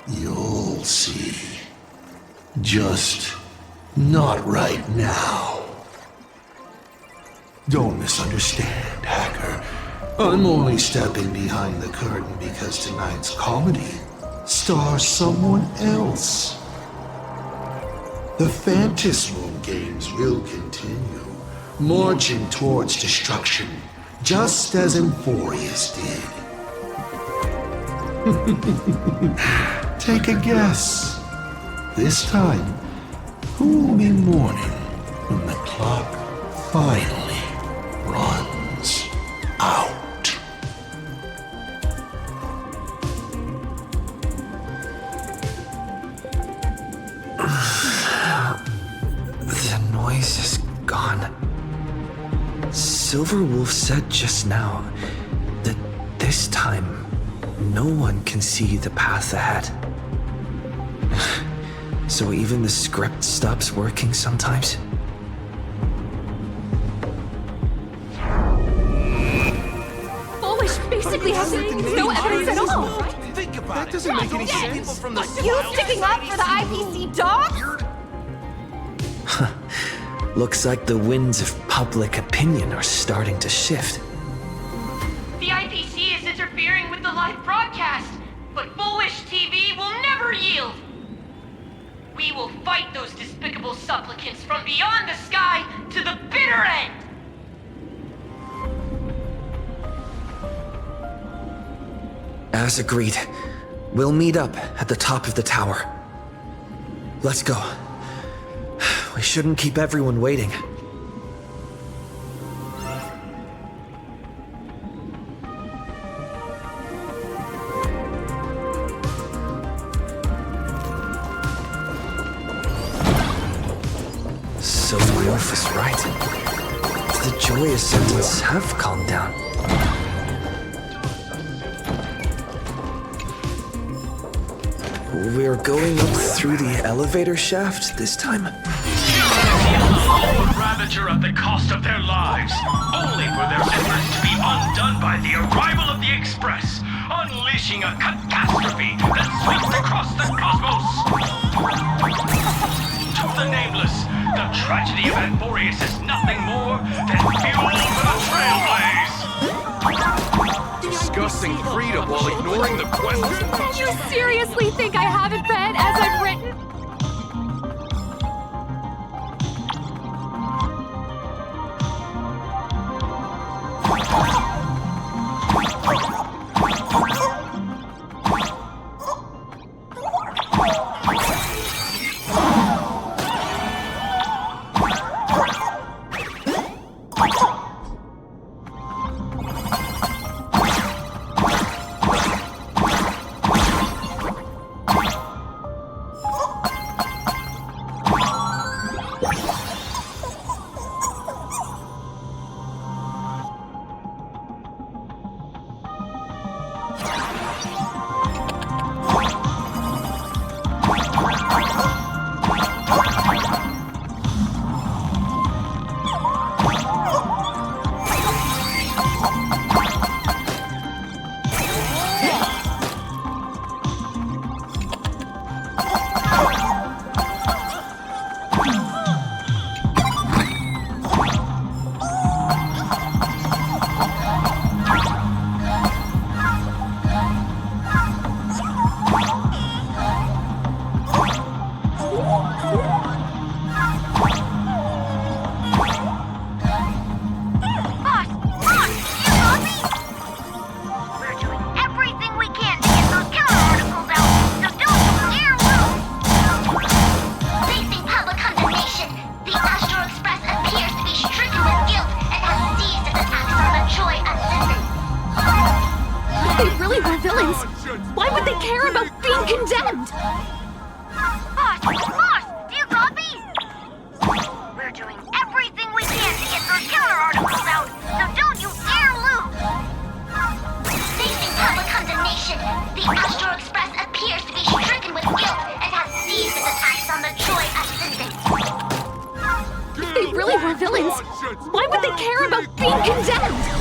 You'll see. Just not right now. Don't misunderstand, Hacker. I'm only stepping behind the curtain because tonight's comedy stars someone else. The Phantasmal games will continue, marching towards destruction, just as Emphorius did. Take a guess. This time, who will be mourning when the clock finally runs out? The noise is gone. Silverwolf said just now that this time no one can see the path ahead. So even the script stops working sometimes? Foolish basically has no evidence at all. Think about it. That doesn't make any sense. From the You sticking up for the IPC dog? Looks like the winds of public opinion are starting to shift. The IPC is interfering with the live broadcast, but Foolish TV will never yield. We will fight those despicable supplicants from beyond the sky to the bitter end. As agreed, we'll meet up at the top of the tower. Let's go. We shouldn't keep everyone waiting. So Wolf is right. The joyous sentence have calmed down. We're going up through the elevator shaft this time? A ravager at the cost of their lives, only for their efforts to be undone by the arrival of the Express, unleashing a catastrophe that sweeps across the cosmos. To the nameless, the tragedy of Emphorius is nothing more than fuel for the trailblaze. Discussing freedom while ignoring the question. You seriously think I haven't read as I've written? Why would they care about being condemned? Boss, do you copy? We're doing everything we can to get those counter articles out, so don't you villains. Why would they care about being condemned?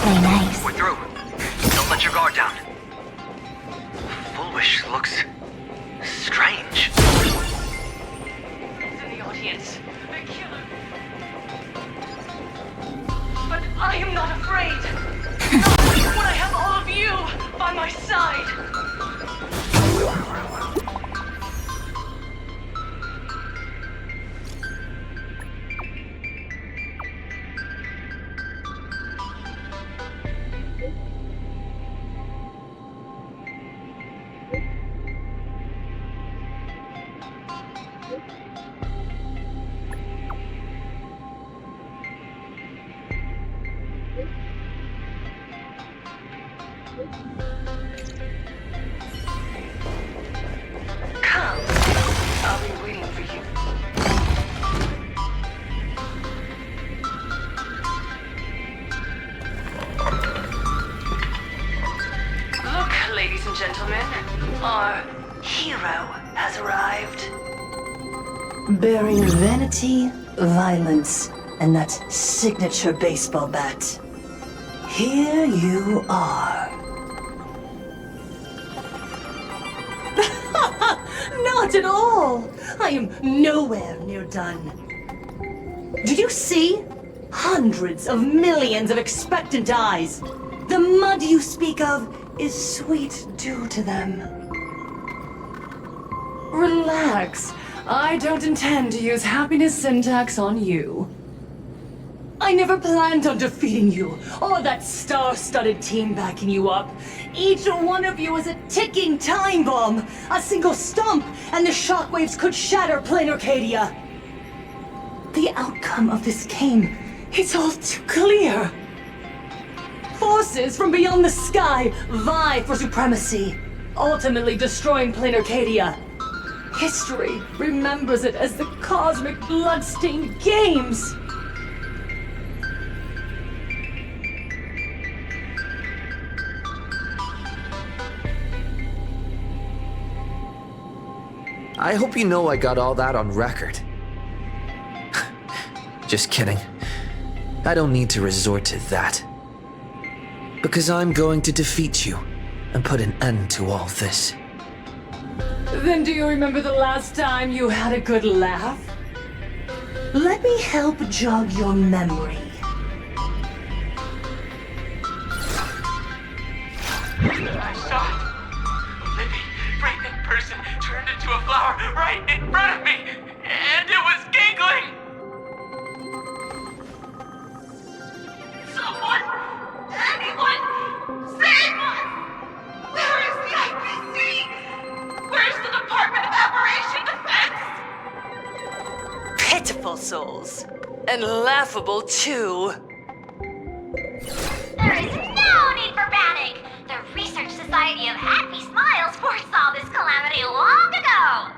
Play nice. We're through. Don't let your guard down. Full Wish looks strange. It's in the audience. The killer. But I am not afraid. Not when I have all of you by my side. Come. I'll be waiting for you. Look, ladies and gentlemen, our hero has arrived. Bearing vanity, violence, and that signature baseball bat. Here you are. Not at all! I am nowhere near done. Do you see? Hundreds of millions of expectant eyes. The mud you speak of is sweet due to them. Relax. I don't intend to use happiness syntax on you. I never planned on defeating you, or that star-studded team backing you up. Each one of you is a ticking time bomb. A single stomp, and the shockwaves could shatter plain Arcadia. The outcome of this game is all too clear. Forces from beyond the sky vie for supremacy, ultimately destroying plain Arcadia. History remembers it as the cosmic bloodstained games. I hope you know I got all that on record. Just kidding. I don't need to resort to that. Because I'm going to defeat you and put an end to all this. Then do you remember the last time you had a good laugh? Let me help jog your memory. I saw it. A living, breathing person turned into a flower right in front of me, and it was giggling. Someone! Anyone! Save us! Where is the IPC? Where's the Department of Aberration Defense? Pitiful souls. And laughable, too. There is no need for panic! The Research Society of Happy Smiles foresaw this calamity long ago!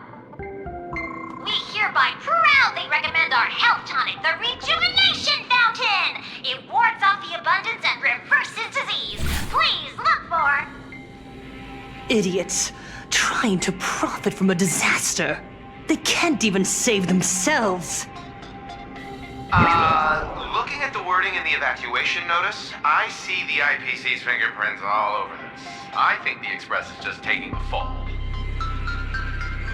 We hereby proudly recommend our health tonic, the Rejuvenation Fountain! It wards off the abundance and reverses disease. Please look for... Idiots. Trying to profit from a disaster. They can't even save themselves. Looking at the wording in the evacuation notice, I see the IPC's fingerprints all over this. I think the Express is just taking the fall.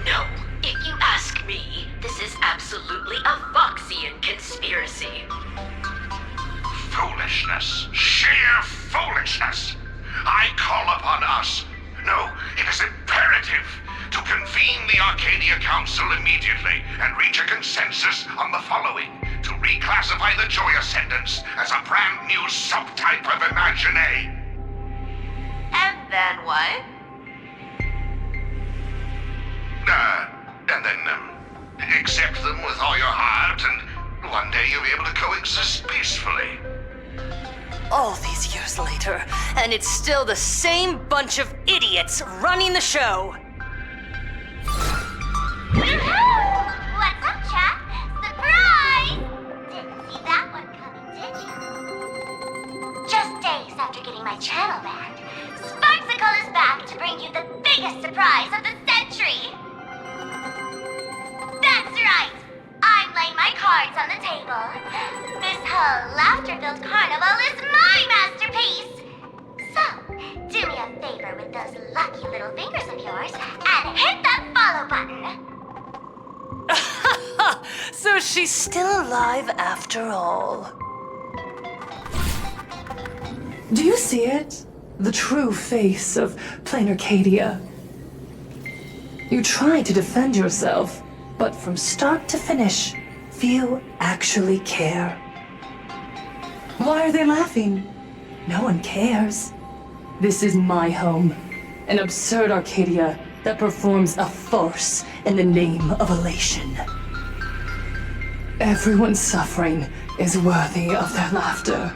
No, if you ask me, this is absolutely a Foxian conspiracy. Foolishness. Sheer foolishness. I call upon us. No, it is imperative to convene the Arcadia Council immediately and reach a consensus on the following. To reclassify the Joy Ascendants as a brand new subtype of Imagine. And then what? And then, accept them with all your heart, and one day you'll be able to coexist peacefully. All these years later, and it's still the same bunch of idiots running the show. What's up, chap? Surprise! Didn't see that one coming, did you? Just days after getting my channel banned, Sparksicle is back to bring you the biggest surprise of the century! That's right! I'm laying my cards on the table. This whole laughter-filled carnival is my masterpiece! So, do me a favor with those lucky little fingers of yours and hit that follow button! So she's still alive after all. Do you see it? The true face of plain Arcadia. You try to defend yourself, but from start to finish, few actually care. Why are they laughing? No one cares. This is my home, an absurd Arcadia that performs a farce in the name of elation. Everyone's suffering is worthy of their laughter.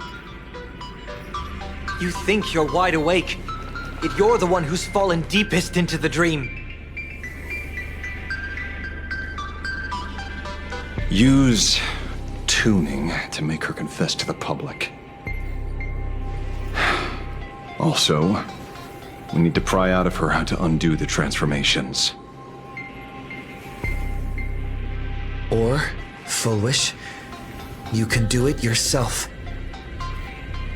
You think you're wide awake, yet you're the one who's fallen deepest into the dream. Use tuning to make her confess to the public. Also, we need to pry out of her how to undo the transformations. Or, Full Wish, you can do it yourself.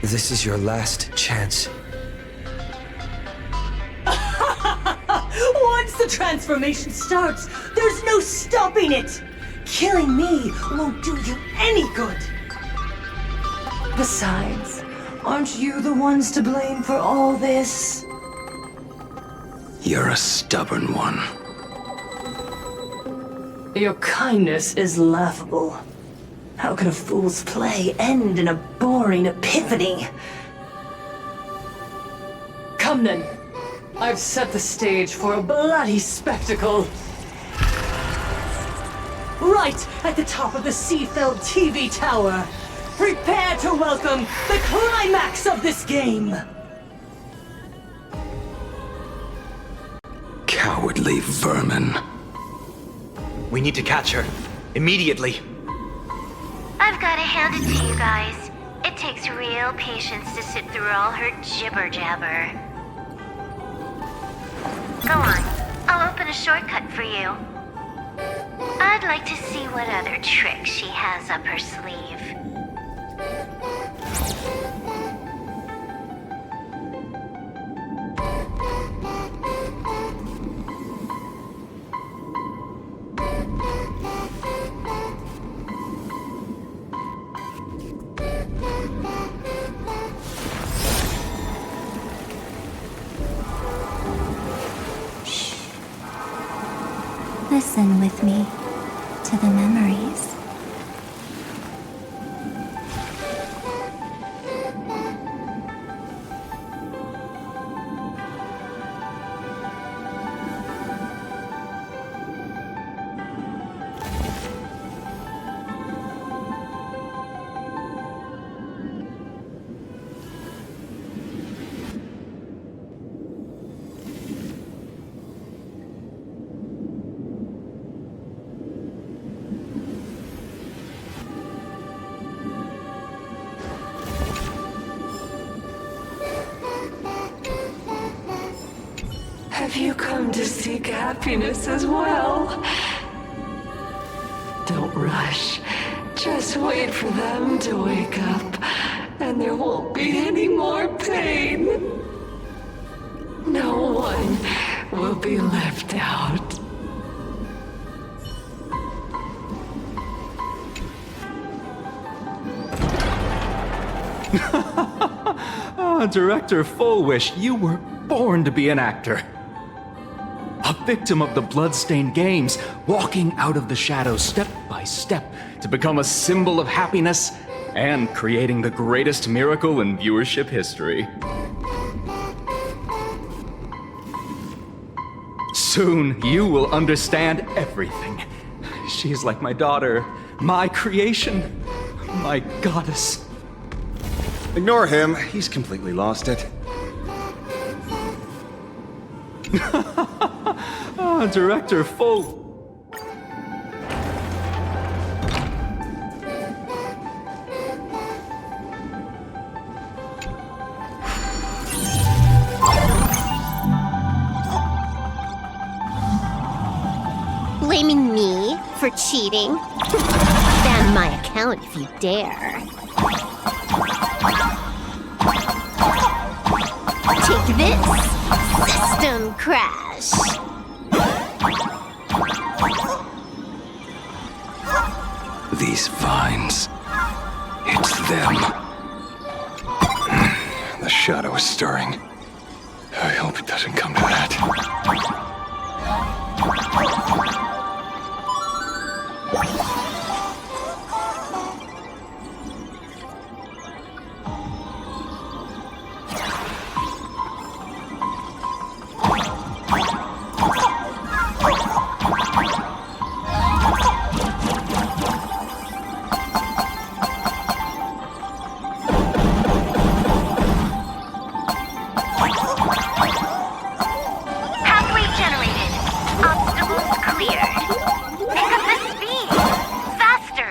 This is your last chance. Once the transformation starts, there's no stopping it! Killing me won't do you any good! Besides, aren't you the ones to blame for all this? You're a stubborn one. Your kindness is laughable. How can a fool's play end in a boring epiphany? Come then. I've set the stage for a bloody spectacle. Right at the top of the sea-filled TV tower. Prepare to welcome the climax of this game. Cowardly vermin. We need to catch her. Immediately. I've gotta hand it to you guys. It takes real patience to sit through all her jibber-jabber. Go on. I'll open a shortcut for you. I'd like to see what other tricks she has up her sleeve. Listen with me to the memories. Have you come to seek happiness as well? Don't rush. Just wait for them to wake up, and there won't be any more pain. No one will be left out. Director Full Wish, you were born to be an actor. A victim of the bloodstained games, walking out of the shadows step by step to become a symbol of happiness and creating the greatest miracle in viewership history. Soon you will understand everything. She is like my daughter, my creation, my goddess. Ignore him. He's completely lost it. Director Full. Blaming me for cheating? Ban my account if you dare. Take this! System crash! These vines. It's them. The shadow is stirring. I hope it doesn't come to that. Pathway generated. Obstacles cleared. Pick up the speed. Faster.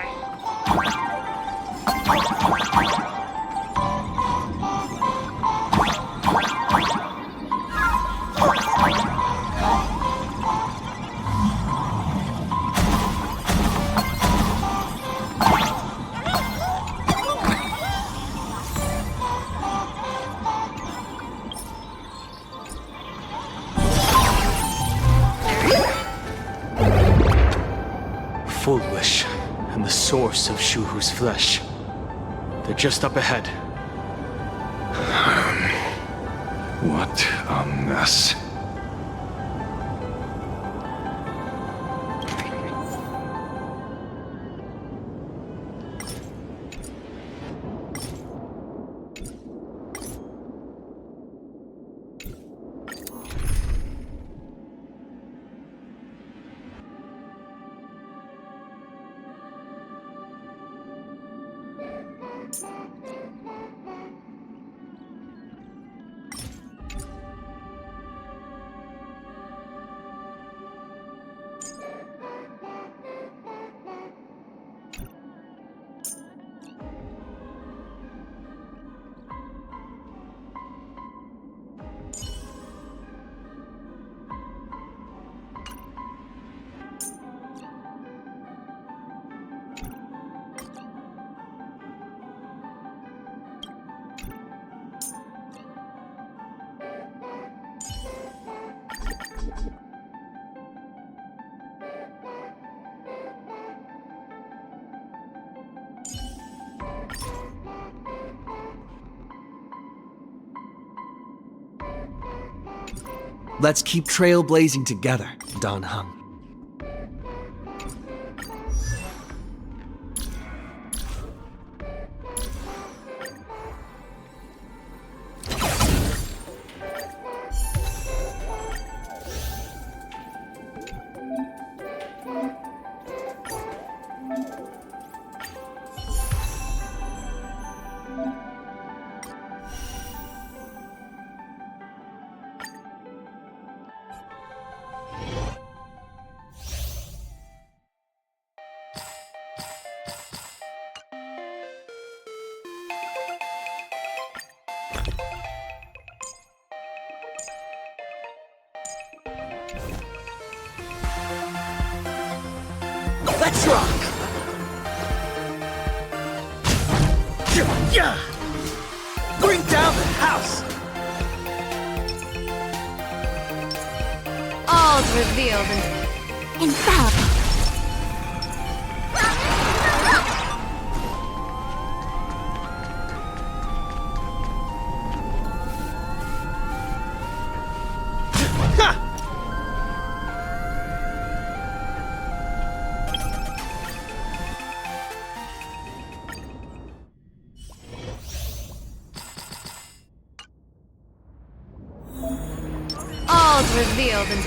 Full Wish and the source of Shuhu's flesh. They're just up ahead. What a mess. Let's keep trailblazing together, Don Hung. Let's rock! Yeah! Bring down the house! All's revealed and infallible. All's revealed and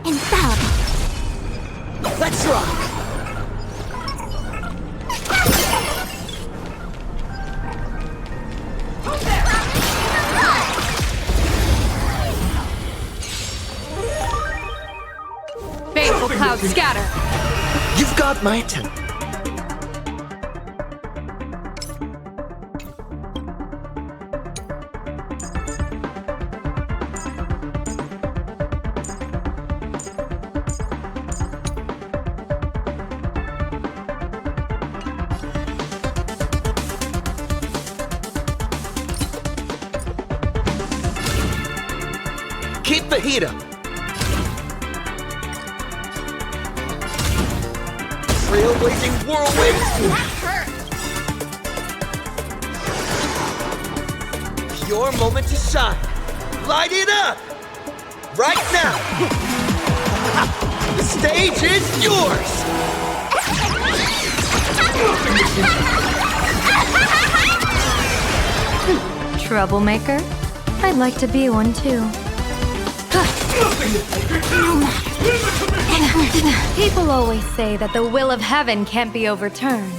infallible. Let's rock! Baneful clouds scatter. You've got my attention. Keep the heat up. Trailblazing whirlwind. Your moment to shine. Light it up. Right now. The stage is yours. Troublemaker? I'd like to be one too. People always say that the will of heaven can't be overturned.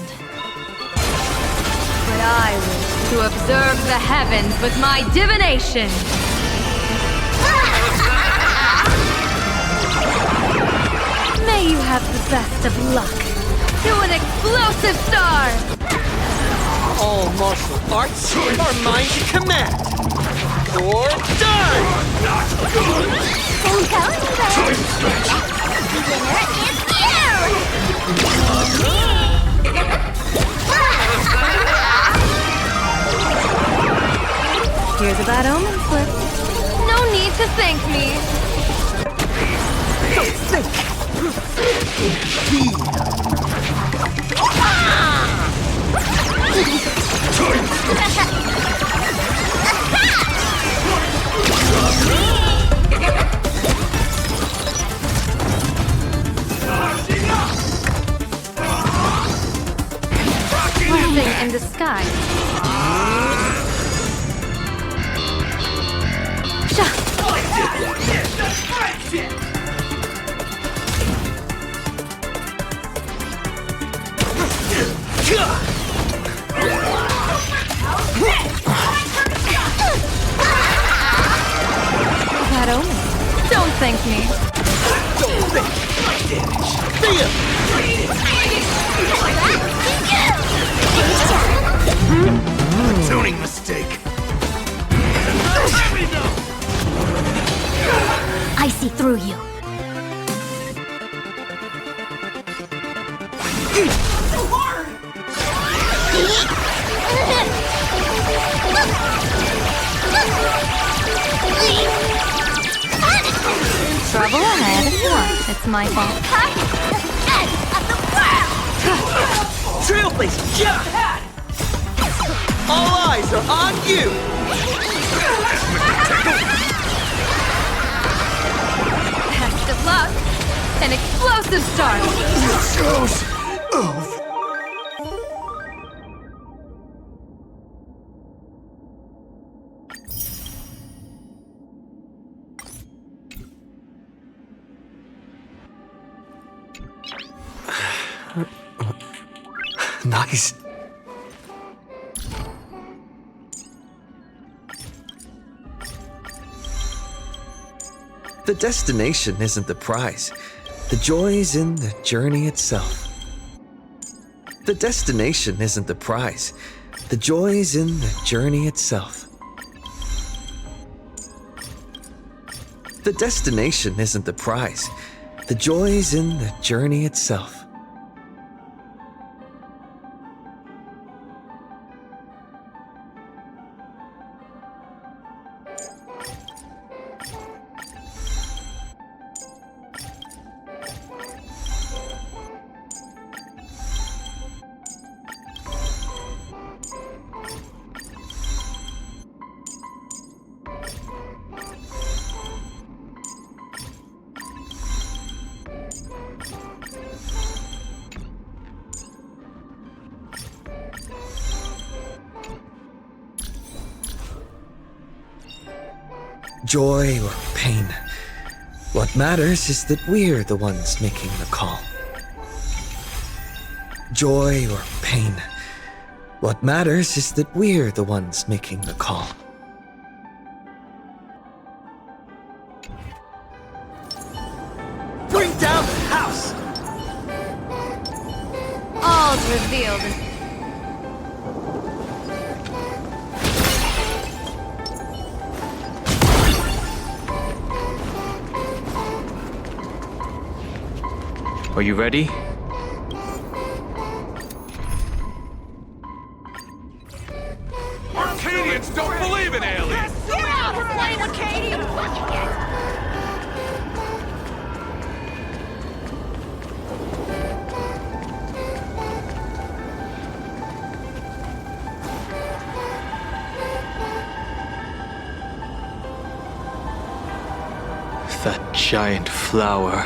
But I wish to observe the heavens with my divination. May you have the best of luck. To an explosive star! All martial arts are mine to command. Or die! Don't go anywhere. The winner is you! Here's a bad omen slip. No need to thank me. Don't think! Blessing in disguise. That omen. Don't thank me. Don't think! Tuning mistake. I see through you. Trouble ahead. What? It's my fault. Trailblazer, yeah! All eyes are on you! Best of luck. An explosive start. Shows of nice. The destination isn't the prize. The joy's in the journey itself. The destination isn't the prize. The joy's in the journey itself. The destination isn't the prize. The joy's in the journey itself. Joy or pain, What matters is that we're the ones making the call. Joy or pain. What matters is that we're the ones making the call. Bring down the house! All's revealed. Are you ready? Arcadians don't believe in aliens! Get out! We're playing with Katie! Fucking it! That giant flower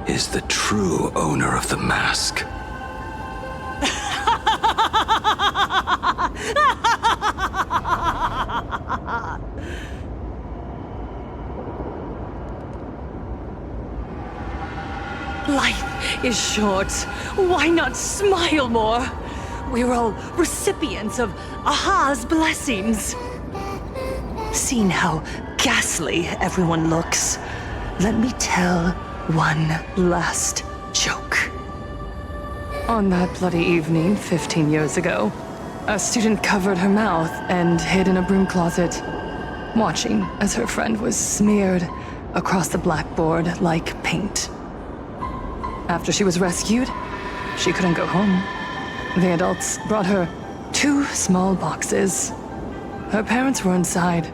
is the true owner of the mask. Life is short. Why not smile more? We're all recipients of Aha's blessings. Seeing how ghastly everyone looks, let me tell one last joke. On that bloody evening 15 years ago, a student covered her mouth and hid in a broom closet, watching as her friend was smeared across the blackboard like paint. After she was rescued, she couldn't go home. The adults brought her 2 small boxes. Her parents were inside.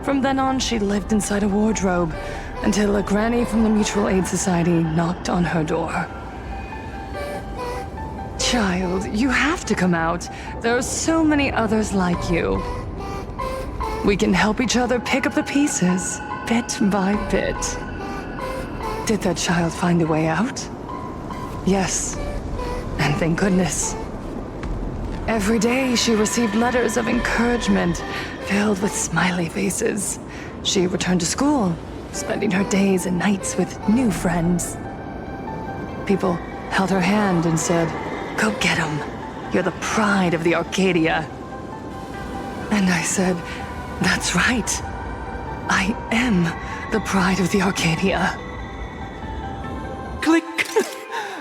From then on, she lived inside a wardrobe until a granny from the Mutual Aid Society knocked on her door. Child, you have to come out. There are so many others like you. We can help each other pick up the pieces, bit by bit. Did that child find a way out? Yes, and thank goodness. Every day she received letters of encouragement filled with smiley faces. She returned to school, spending her days and nights with new friends. People held her hand and said, "Go get 'em. You're the pride of the Arcadia." And I said, "That's right. I am the pride of the Arcadia." Click!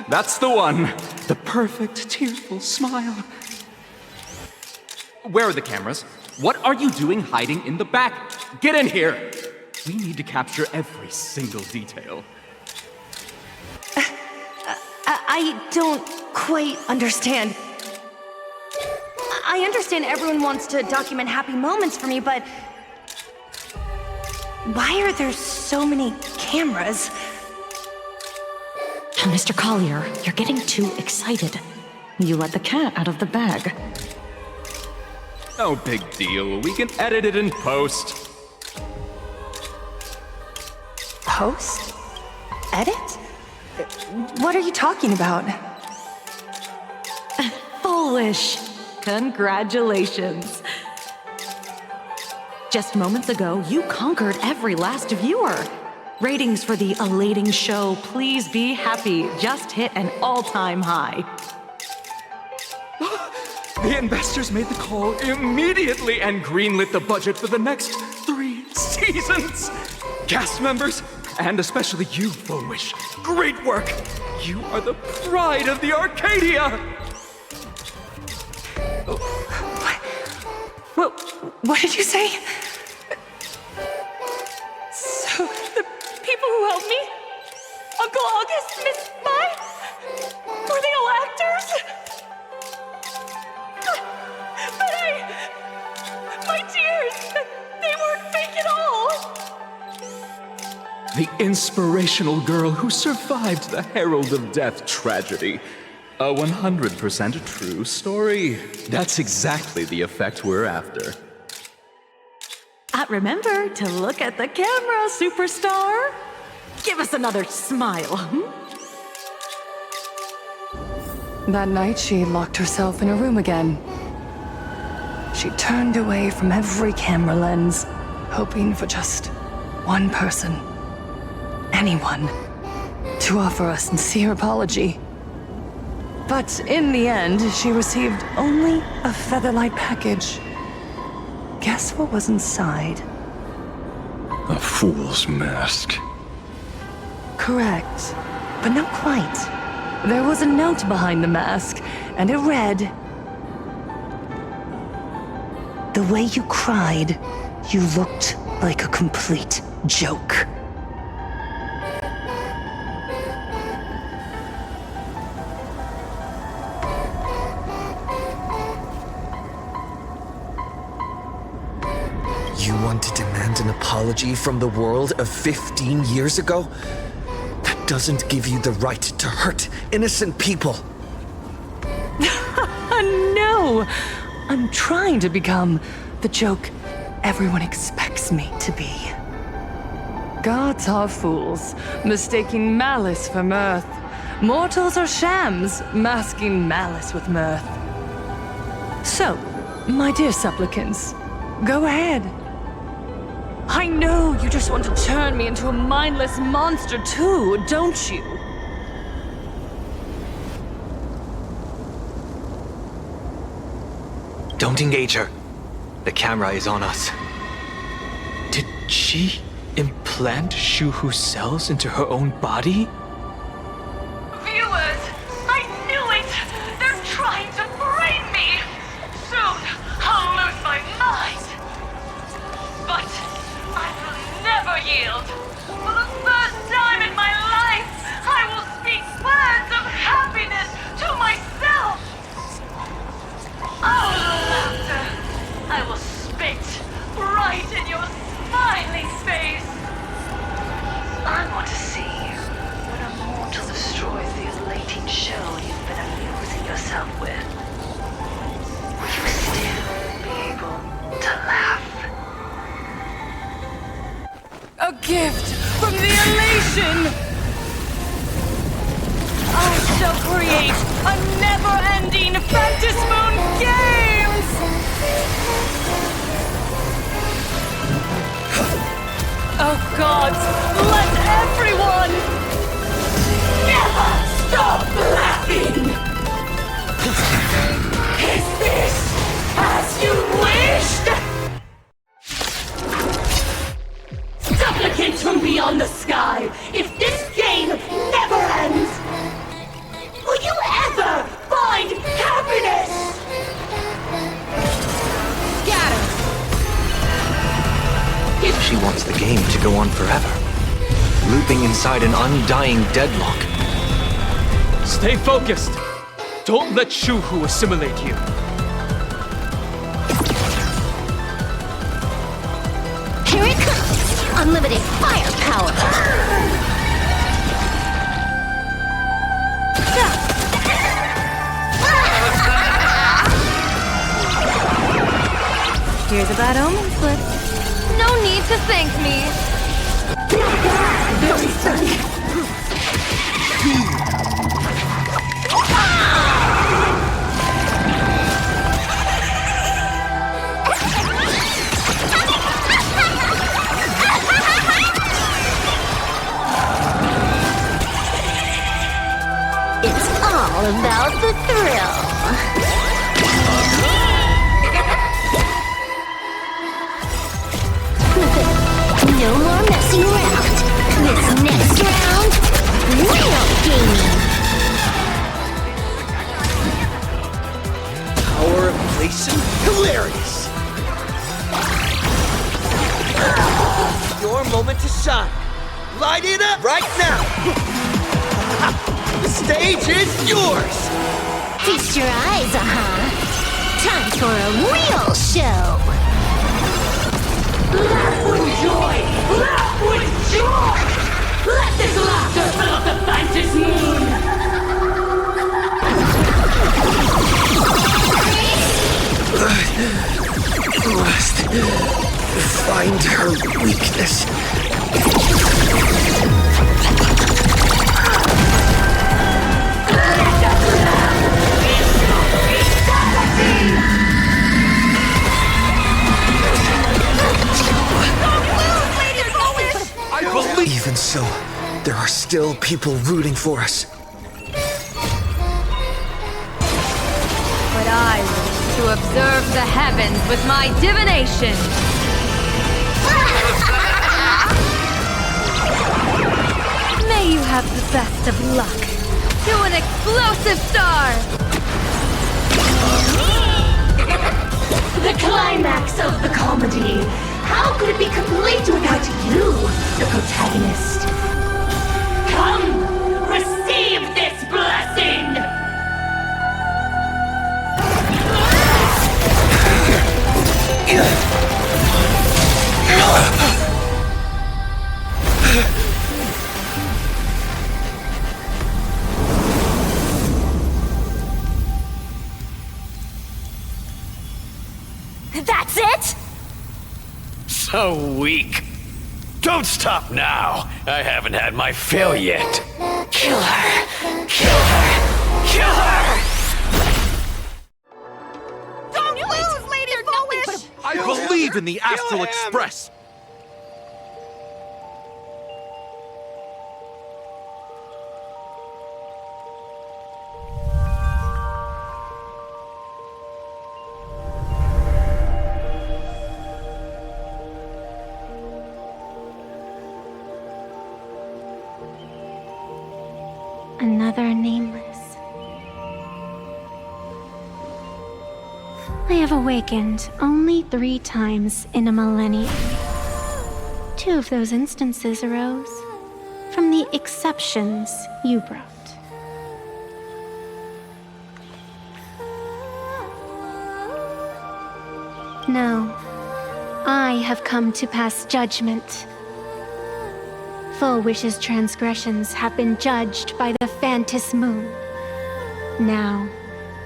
That's the one. The perfect, tearful smile. Where are the cameras? What are you doing hiding in the back? Get in here! We need to capture every single detail. I don't quite understand. I understand everyone wants to document happy moments for me, but why are there so many cameras? Mr. Collier, you're getting too excited. You let the cat out of the bag. No big deal. We can edit it in post. Post? Edit? What are you talking about? Foolish. Congratulations. Just moments ago, you conquered every last viewer. Ratings for the elating show, Please Be Happy, just hit an all-time high. The investors made the call immediately and greenlit the budget for the next 3 seasons. Cast members, and especially you, Foolish. Great work. You are the pride of the Arcadia. What did you say? So, the people who helped me? Uncle August, Miss Mai? Were they all actors? But my tears, they weren't fake at all. The inspirational girl who survived the Herald of Death tragedy. A 100% true story. That's exactly the effect we're after. Remember to look at the camera, superstar. Give us another smile. That night, she locked herself in a room again. She turned away from every camera lens, hoping for just one person, anyone, to offer a sincere apology. But in the end, she received only a Featherlight package. Guess what was inside? A fool's mask. Correct, but not quite. There was a note behind the mask, and it read, "The way you cried, you looked like a complete joke." You want to demand an apology from the world of 15 years ago? That doesn't give you the right to hurt innocent people. No! I'm trying to become the joke everyone expects me to be. Gods are fools, mistaking malice for mirth. Mortals are shams, masking malice with mirth. So, my dear supplicants, go ahead. I know you just want to turn me into a mindless monster too, don't you? Don't engage her. The camera is on us. Did she implant Shuhu's cells into her own body? Viewers, I knew it! They're trying to brain me! Soon, I'll lose my mind! But I will never yield! For the first time in my life, I will speak words of happiness to myself! Out of the laughter, I will spit right in your smiling face! I want to see when a mortal destroys the elating shell you've been amusing yourself with. Will you still be able to laugh? A gift from the elation! I shall create a never-ending Phantasmoon Games! Oh gods, let everyone Never stop laughing! Is this as you wished? Supplicants from beyond the sky, if this game never ends, will you ever find happiness? She wants the game to go on forever, looping inside an undying deadlock. Stay focused! Don't let Shuhu assimilate you. Here it comes! Unlimited firepower! Here's a bad omen slip. No need to thank me. Very funny. It's all about the thrill. No more messing around. This next round, real gaming. Power of elation? Hilarious! Your moment to shine. Light it up right now! The stage is yours! Feast your eyes, Time for a real show. Laugh with joy! Laugh with joy! Let this laughter fill up the Phantasmoon! Must find her weakness. So, there are still people rooting for us. But I wish to observe the heavens with my divination. May you have the best of luck. To an explosive star! The climax of the comedy. How could it be complete without you, the protagonist? Come, receive this blessing! That's it? So weak. Don't stop now. I haven't had my fill yet. Kill her. Kill her. Kill her! Don't lose, Lady Foolish! I believe in the Astral Express! Another nameless. I have awakened only 3 times in a millennium. 2 of those instances arose from the exceptions you brought. No, I have come to pass judgment. Full Wish's transgressions have been judged by the Phantus Moon. Now,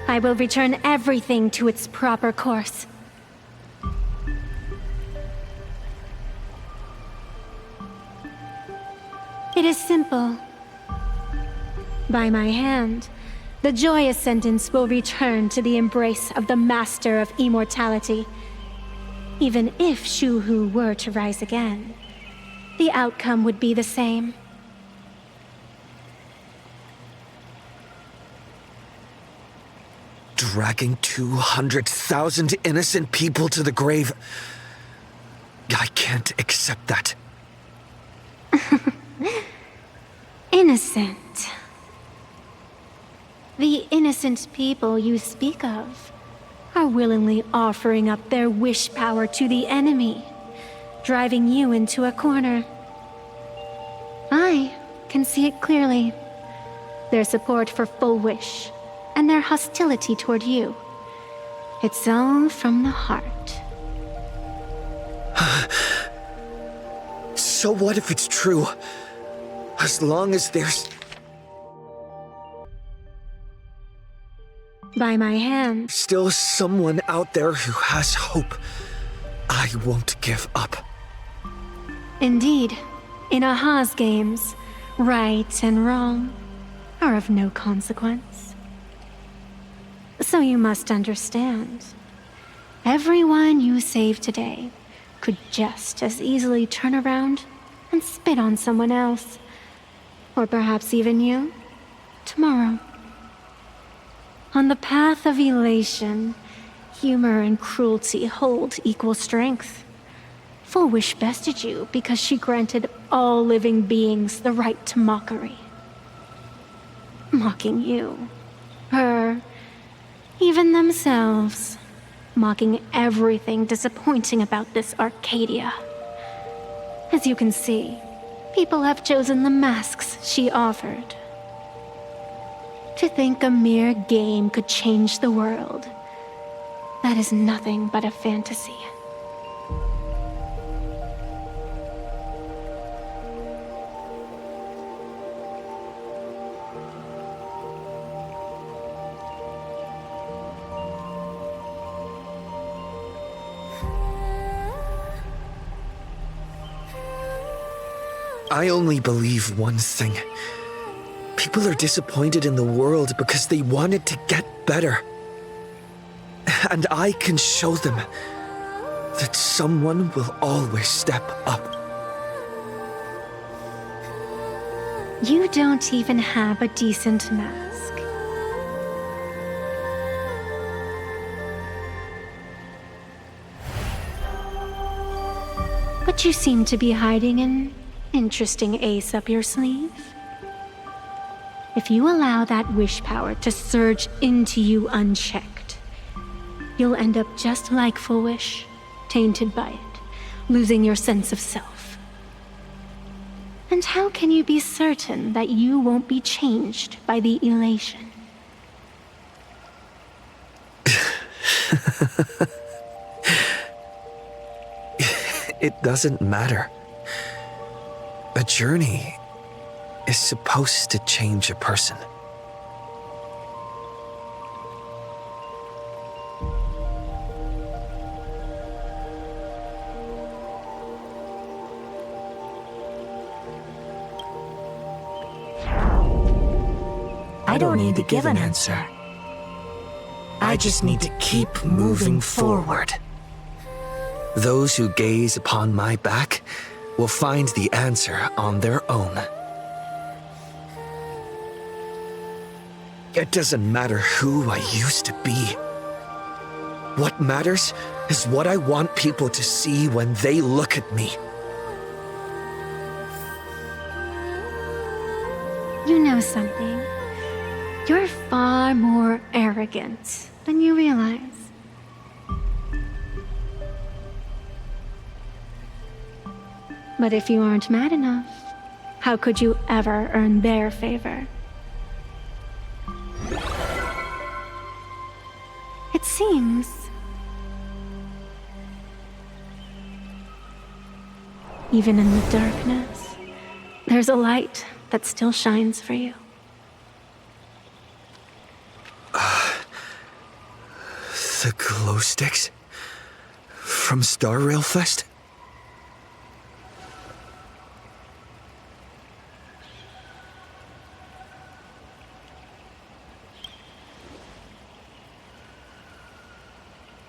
I will return everything to its proper course. It is simple. By my hand, the Joy Ascendants will return to the embrace of the Master of Immortality. Even if Shu-Hu were to rise again, the outcome would be the same. Dragging 200,000 innocent people to the grave. I can't accept that. Innocent. The innocent people you speak of are willingly offering up their wish power to the enemy, driving you into a corner. I can see it clearly. Their support for Full Wish and their hostility toward you. It's all from the heart. So what if it's true? As long as there's... By my hand. Still someone out there who has hope. I won't give up. Indeed, in Aha's games, right and wrong are of no consequence. So you must understand, everyone you save today could just as easily turn around and spit on someone else. Or perhaps even you, tomorrow. On the path of elation, humor and cruelty hold equal strength. Full Wish bested you because she granted all living beings the right to mockery. Mocking you, her, even themselves. Mocking everything disappointing about this Arcadia. As you can see, people have chosen the masks she offered. To think a mere game could change the world, that is nothing but a fantasy. I only believe one thing. People are disappointed in the world because they want it to get better. And I can show them that someone will always step up. You don't even have a decent mask. But you seem to be hiding an interesting ace up your sleeve. If you allow that wish power to surge into you unchecked, you'll end up just like Full Wish, tainted by it, losing your sense of self. And how can you be certain that you won't be changed by the elation? It doesn't matter. A journey is supposed to change a person. I don't need to give an answer. I just need to keep moving forward. Those who gaze upon my back will find the answer on their own. It doesn't matter who I used to be. What matters is what I want people to see when they look at me. You know something? You're far more arrogant than you realize. But if you aren't mad enough, how could you ever earn their favor? It seems even in the darkness, there's a light that still shines for you. The glow sticks? From Star Rail Fest?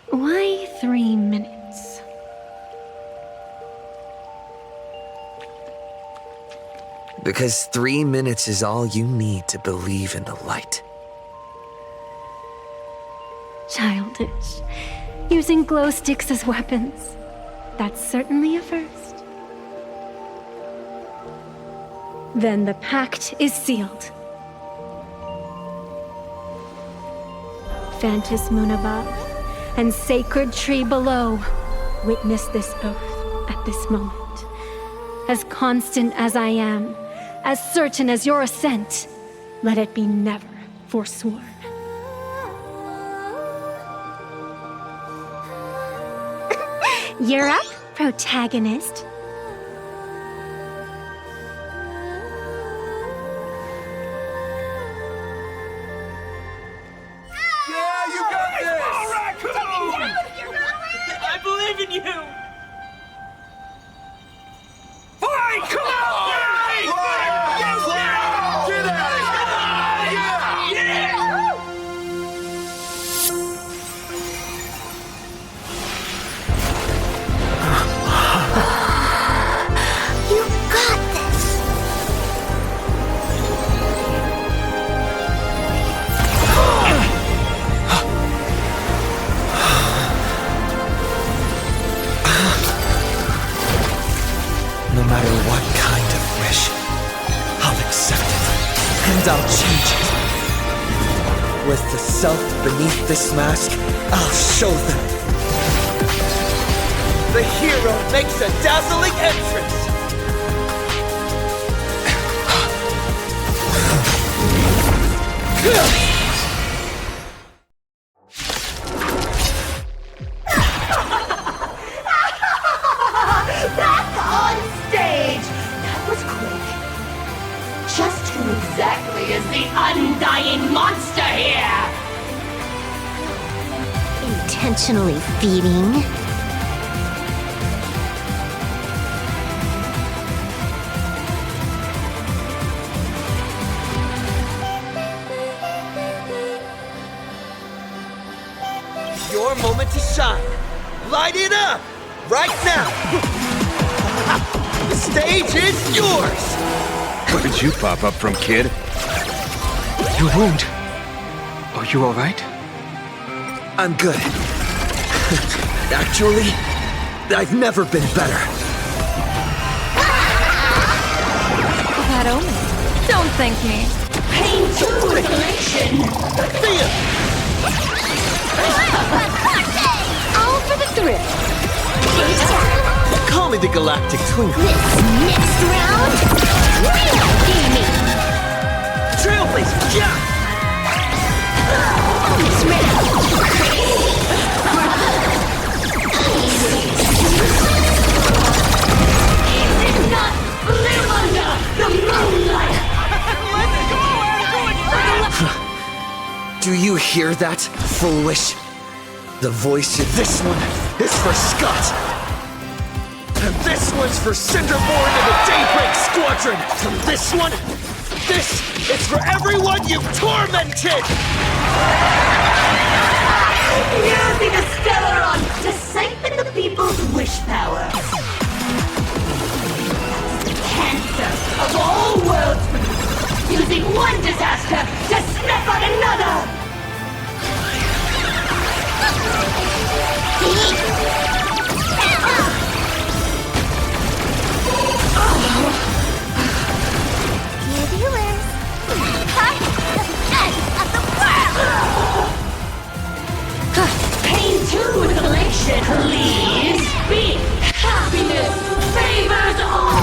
Why 3 minutes? Because 3 minutes is all you need to believe in the light. Childish. Using glow sticks as weapons. That's certainly a first. Then the pact is sealed. Phantus Moon above and Sacred Tree below, witness this oath at this moment. As constant as I am, as certain as your ascent, let it be never forsworn. You're up, protagonist. Yeah, you got this! All right, come on! I believe in you! Fine, come on! Fine! Fine! Get at it! Come on! Yeah! You got this! No matter what kind of wish, I'll accept it, and I'll change it. With the self beneath this mask, I'll show them. The hero makes a dazzling entrance! Back on stage! That was quick. Just who exactly is the undying monster here? Intentionally feeding. Your moment to shine. Light it up! Right now! The stage is yours! Where did you pop up from, kid? Your wound. Are you alright? I'm good. Actually, I've never been better. Bad omen. Don't thank me. Pain to revelation. All for the thrill. Call me the Galactic Twinkle. Next round, real gaming. Trailblazer, yeah! This round. Did not live under the moonlight. Do you hear that, foolish? The voice in this one is for Scott. And this one's for Cinderborn and the Daybreak Squadron. And this one, this is for everyone you've tormented! Using a Stellaron to siphon the people's wish power. Cancer of all worlds. Using one disaster to snap on another. Pain to revelation, please be happiness favors all.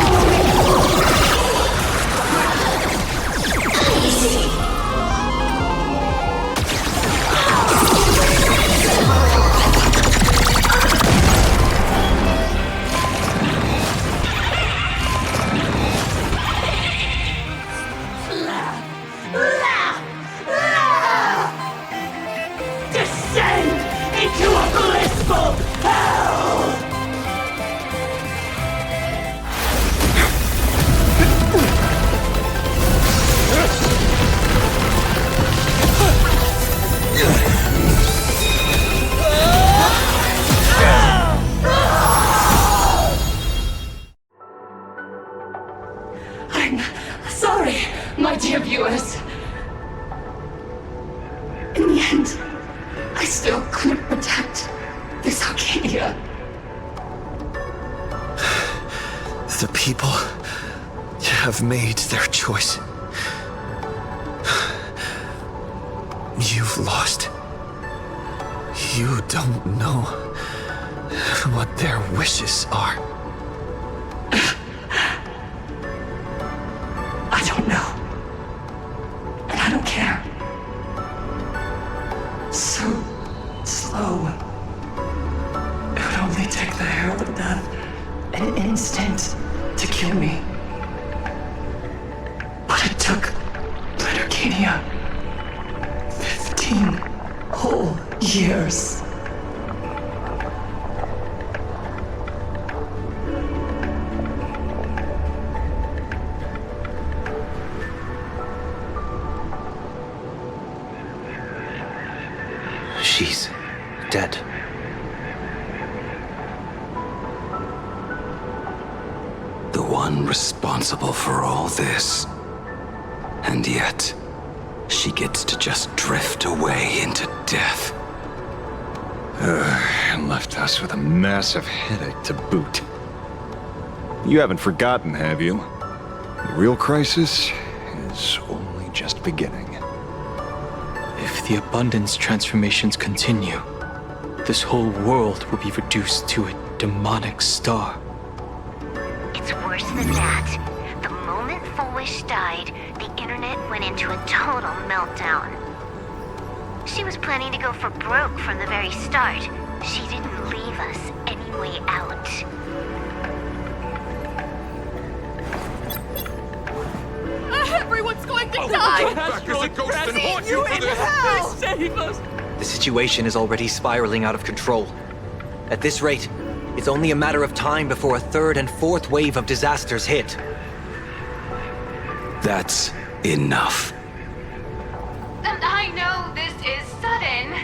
Descend into a blissful hell! I'm sorry, my dear viewers. In the end, I still couldn't protect this Arcadia. The people have made their choice. You've lost. You don't know what their wishes are. I don't know. And I don't care. So slow. It would only take the herald of death an instant to kill me. But it took Red Arcadia 15 whole years. She's dead. The one responsible for all this. And yet, she gets to just drift away into death. And left us with a massive headache to boot. You haven't forgotten, have you? The real crisis is only just beginning. If the abundance transformations continue, this whole world will be reduced to a demonic star. It's worse than that. The moment Foolish died, the internet went into a total meltdown. She was planning to go for broke from the very start. She didn't leave us any way out. Everyone's going to die! Backers and ghosts and haunt you for this! Save us! The situation is already spiraling out of control. At this rate, it's only a matter of time before a third and fourth wave of disasters hit. That's enough. And I know this is sudden,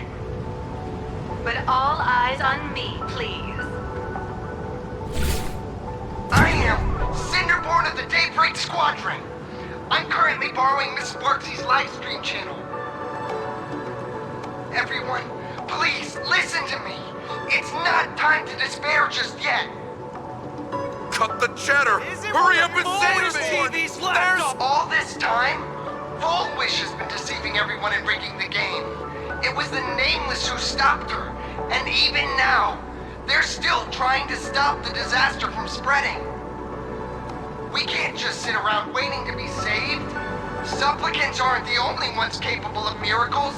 but all eyes on me, please. I am Cinderborn of the Daybreak Squadron. I'm currently borrowing Miss Sparksy's live stream channel. Everyone, please listen to me. It's not time to despair just yet. Cut the chatter! Hurry up and say to me! There's all this time, Full Wish has been deceiving everyone and rigging the game. It was the Nameless who stopped her, and even now, they're still trying to stop the disaster from spreading. We can't just sit around waiting to be saved. Supplicants aren't the only ones capable of miracles.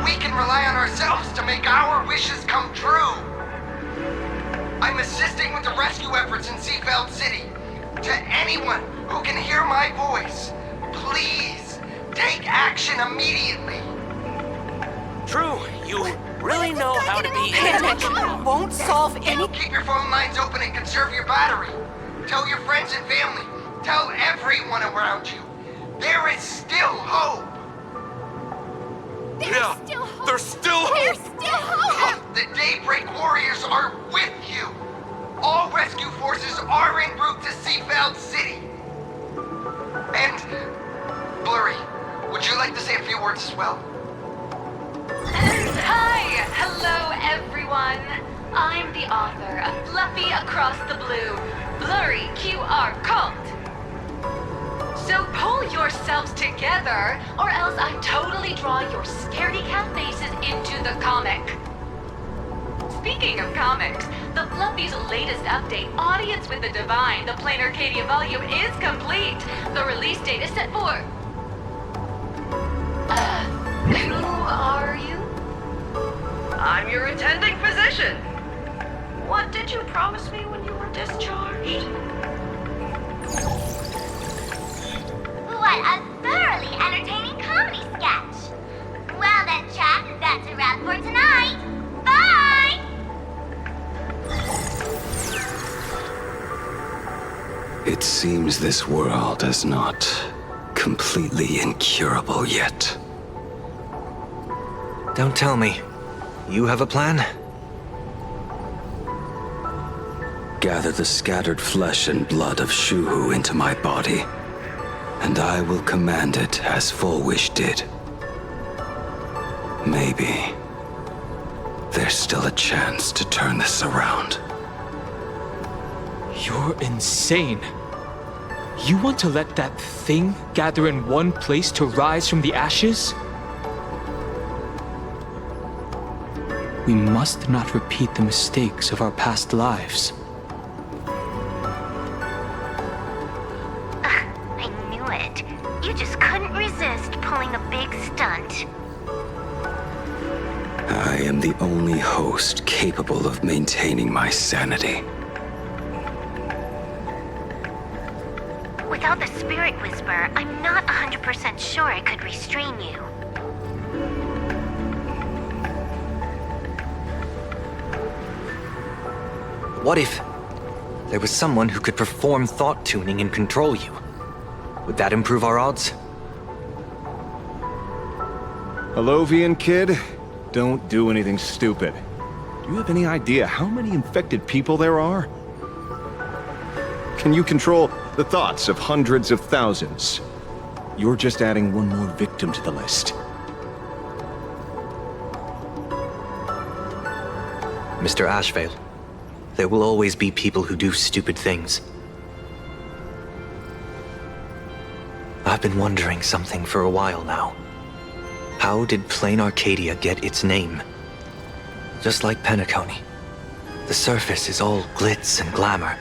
We can rely on ourselves to make our wishes come true. I'm assisting with the rescue efforts in Seafeld City. To anyone who can hear my voice, please take action immediately. True, you really know how to be... Panic won't solve any... Keep your phone lines open and conserve your battery. Tell your friends and family. Tell everyone around you. There is still hope. There's still hope! The Daybreak Warriors are with you. All rescue forces are en route to Seafeld City. And, Blurry, would you like to say a few words as well? Hi! Hello, everyone! I'm the author of Fluffy Across the Blue, Blurry QR Cult. So pull yourselves together, or else I totally draw your scaredy cat faces into the comic. Speaking of comics, the Fluffy's latest update, Audience with the Divine, the Plain Arcadia volume, is complete. The release date is set for... who are you? I'm your attending physician. What did you promise me when you were discharged? What a thoroughly entertaining comedy sketch! Well then, Chuck, that's a wrap for tonight. Bye! It seems this world is not completely incurable yet. Don't tell me. You have a plan? Gather the scattered flesh and blood of Shuhu into my body, and I will command it as Full Wish did. Maybe there's still a chance to turn this around. You're insane. You want to let that thing gather in one place to rise from the ashes? We must not repeat the mistakes of our past lives. I knew it. You just couldn't resist pulling a big stunt. I am the only host capable of maintaining my sanity. Without the Spirit Whisper, I'm not 100% sure I could restrain you. What if there was someone who could perform thought tuning and control you? Would that improve our odds? Alovian kid, don't do anything stupid. Do you have any idea how many infected people there are? Can you control the thoughts of hundreds of thousands? You're just adding one more victim to the list. Mr. Ashvale, there will always be people who do stupid things. I've been wondering something for a while now. How did Plain Arcadia get its name? Just like Penacony, the surface is all glitz and glamour,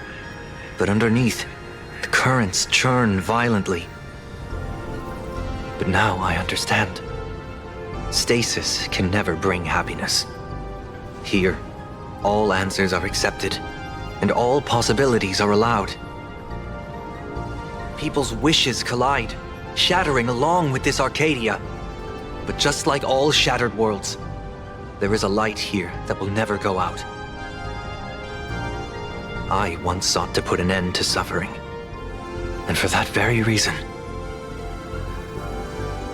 but underneath, the currents churn violently. But now I understand. Stasis can never bring happiness. Here, all answers are accepted, and all possibilities are allowed. People's wishes collide, shattering along with this Arcadia. But just like all shattered worlds, there is a light here that will never go out. I once sought to put an end to suffering, and for that very reason,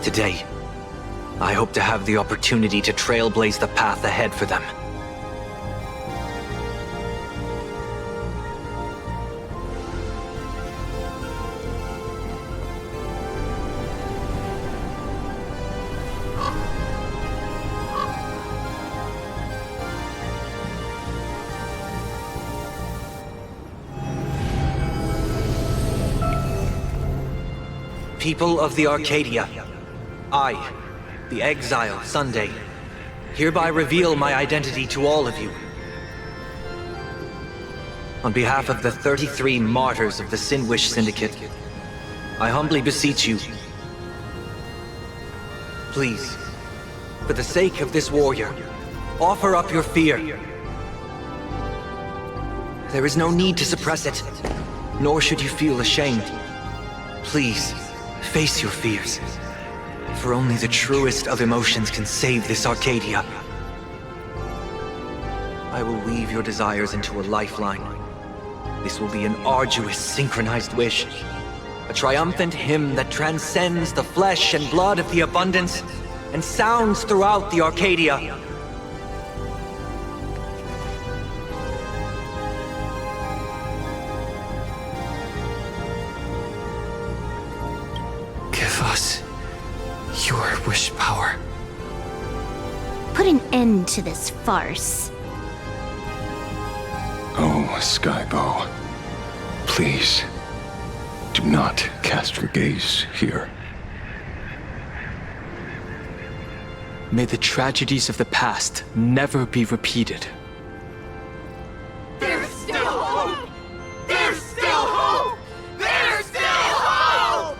today, I hope to have the opportunity to trailblaze the path ahead for them. People of the Arcadia, I, the Exile Sunday, hereby reveal my identity to all of you. On behalf of the 33 martyrs of the Sinwish Syndicate, I humbly beseech you, please, for the sake of this warrior, offer up your fear. There is no need to suppress it, nor should you feel ashamed. Please, face your fears, for only the truest of emotions can save this Arcadia. I will weave your desires into a lifeline. This will be an arduous, synchronized wish. A triumphant hymn that transcends the flesh and blood of the abundance and sounds throughout the Arcadia. Give us your wish power. Put an end to this farce. Oh, Skybow. Please, do not cast your gaze here. May the tragedies of the past never be repeated. There's still hope! There's still hope! There's still hope!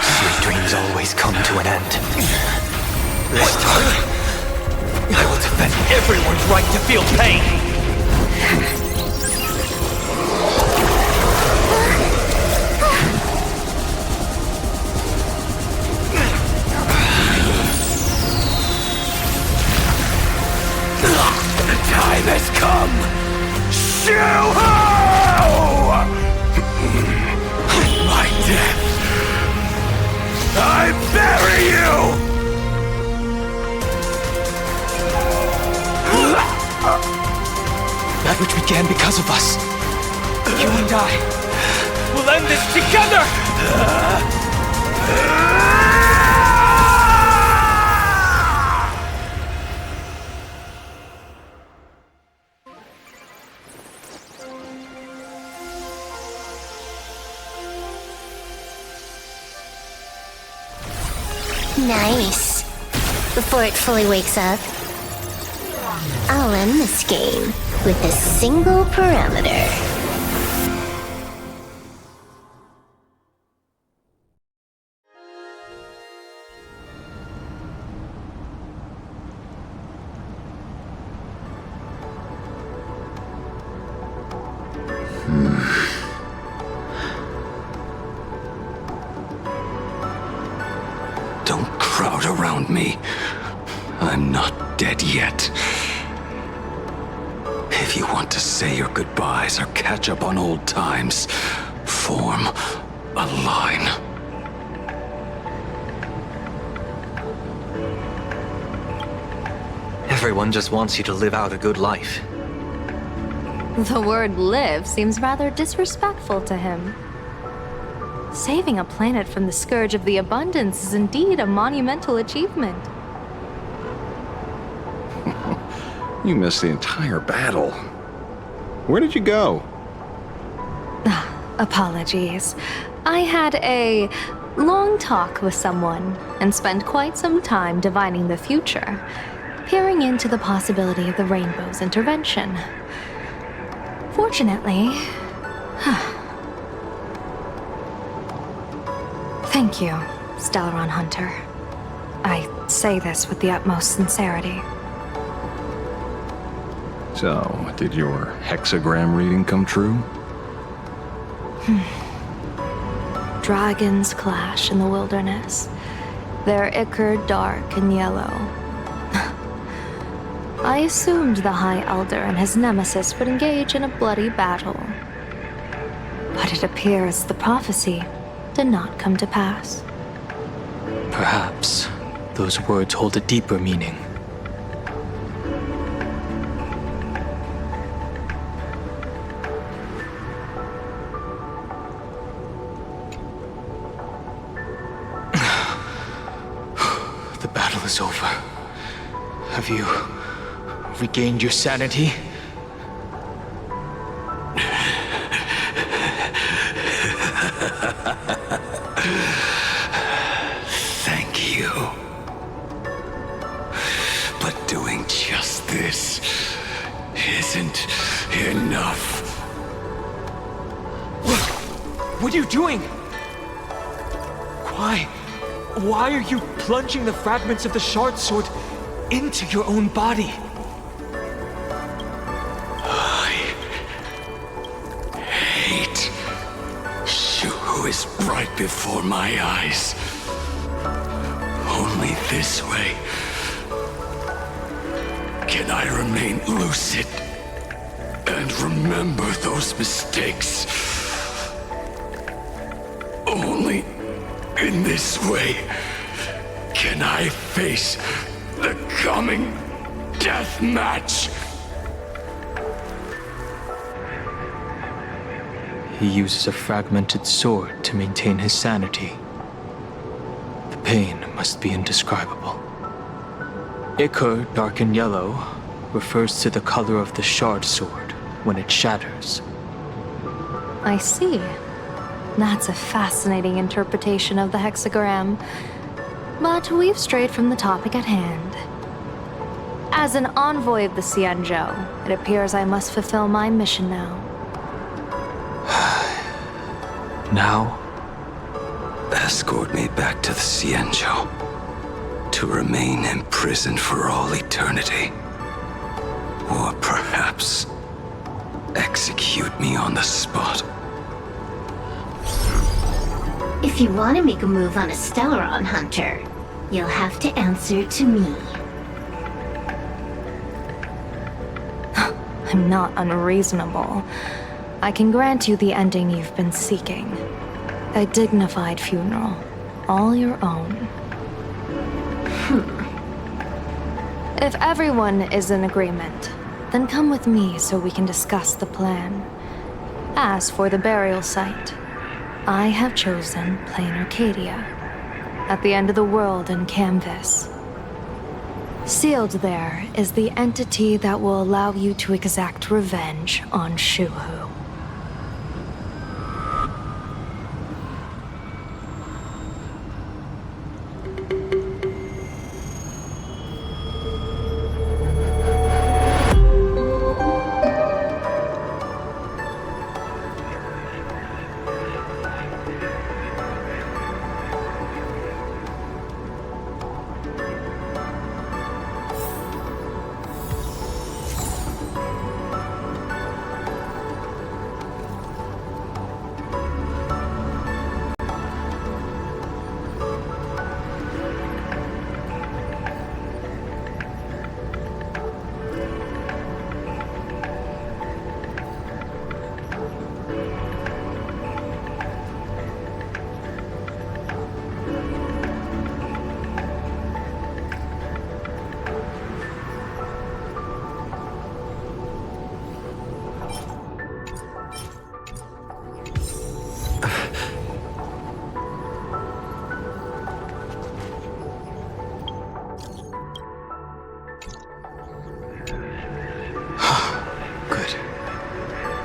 Sweet dreams always come to an end. This time, I will defend everyone's right to feel pain! The time has come! Shu-ho! My death! I bury you! That which began because of us. You and I will end this together! Nice. Before it fully wakes up, I'll end this game with a single parameter. Don't crowd around me. I'm not dead yet. If you want to say your goodbyes or catch up on old times, form a line. Everyone just wants you to live out a good life. The word live seems rather disrespectful to him. Saving a planet from the scourge of the abundance is indeed a monumental achievement. You missed the entire battle. Where did you go? Apologies. I had a long talk with someone and spent quite some time divining the future, peering into the possibility of the Rainbow's intervention. Fortunately... Thank you, Stellaron Hunter. I say this with the utmost sincerity. So, did your hexagram reading come true? Dragons clash in the wilderness, their ichor dark and yellow. I assumed the High Elder and his nemesis would engage in a bloody battle. But it appears the prophecy did not come to pass. Perhaps those words hold a deeper meaning. The battle is over. Have you regained your sanity? Thank you. But doing just this isn't enough. What are you doing? Why are you plunging the fragments of the shard sword into your own body? I hate Shuhu is right before my eyes. Only this way can I remain lucid and remember those mistakes. Only in this way can I face the coming death match. He uses a fragmented sword to maintain his sanity. The pain must be indescribable. Ichor, dark and yellow, refers to the color of the shard sword when it shatters. I see. That's a fascinating interpretation of the hexagram. But we've strayed from the topic at hand. As an envoy of the Xianzhou, it appears I must fulfill my mission now. Now? Escort me back to the Xianzhou, to remain imprisoned for all eternity. Or perhaps execute me on the spot. If you want to make a move on a Stellaron Hunter, you'll have to answer to me. I'm not unreasonable. I can grant you the ending you've been seeking. A dignified funeral, all your own. If everyone is in agreement, then come with me so we can discuss the plan. As for the burial site, I have chosen Plain Arcadia, at the end of the world in Canvas. Sealed there is the entity that will allow you to exact revenge on Shuhu.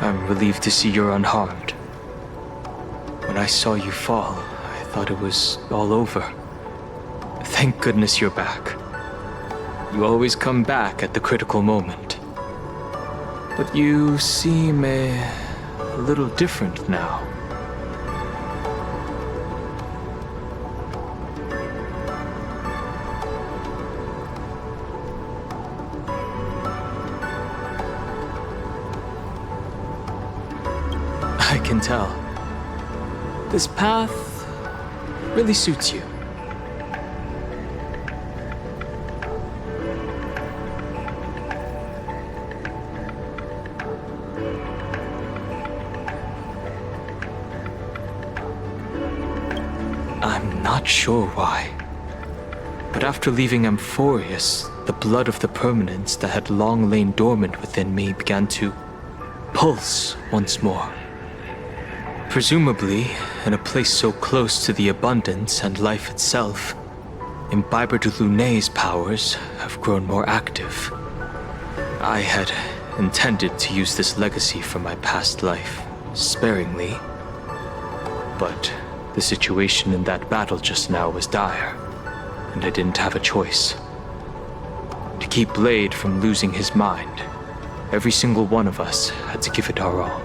I'm relieved to see you're unharmed. When I saw you fall, I thought it was all over. Thank goodness you're back. You always come back at the critical moment. But you seem a little different now. I can tell. This path really suits you. I'm not sure why, but after leaving Amphorius, the blood of the permanents that had long lain dormant within me began to pulse once more. Presumably, in a place so close to the abundance and life itself, Imbiber de Lunay's powers have grown more active. I had intended to use this legacy from my past life sparingly, but the situation in that battle just now was dire, and I didn't have a choice. To keep Blade from losing his mind, every single one of us had to give it our all.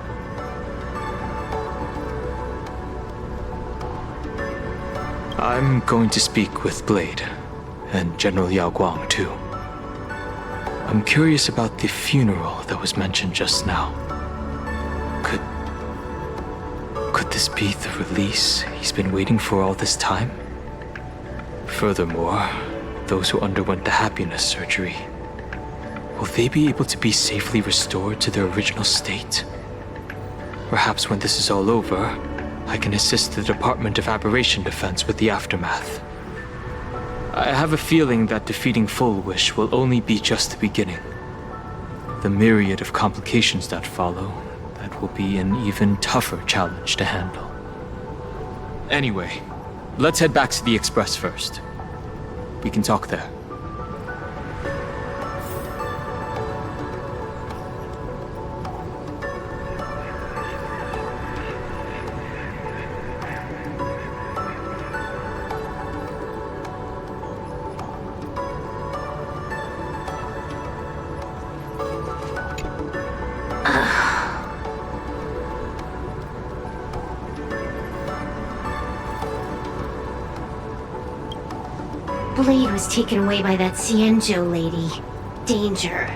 I'm going to speak with Blade, and General Yao Guang too. I'm curious about the funeral that was mentioned just now. Could this be the release he's been waiting for all this time? Furthermore, those who underwent the happiness surgery, will they be able to be safely restored to their original state? Perhaps when this is all over, I can assist the Department of Aberration Defense with the aftermath. I have a feeling that defeating Full Wish will only be just the beginning. The myriad of complications that follow, that will be an even tougher challenge to handle. Anyway, let's head back to the Express first. We can talk there. Blade was taken away by that Xianzhou lady. Danger.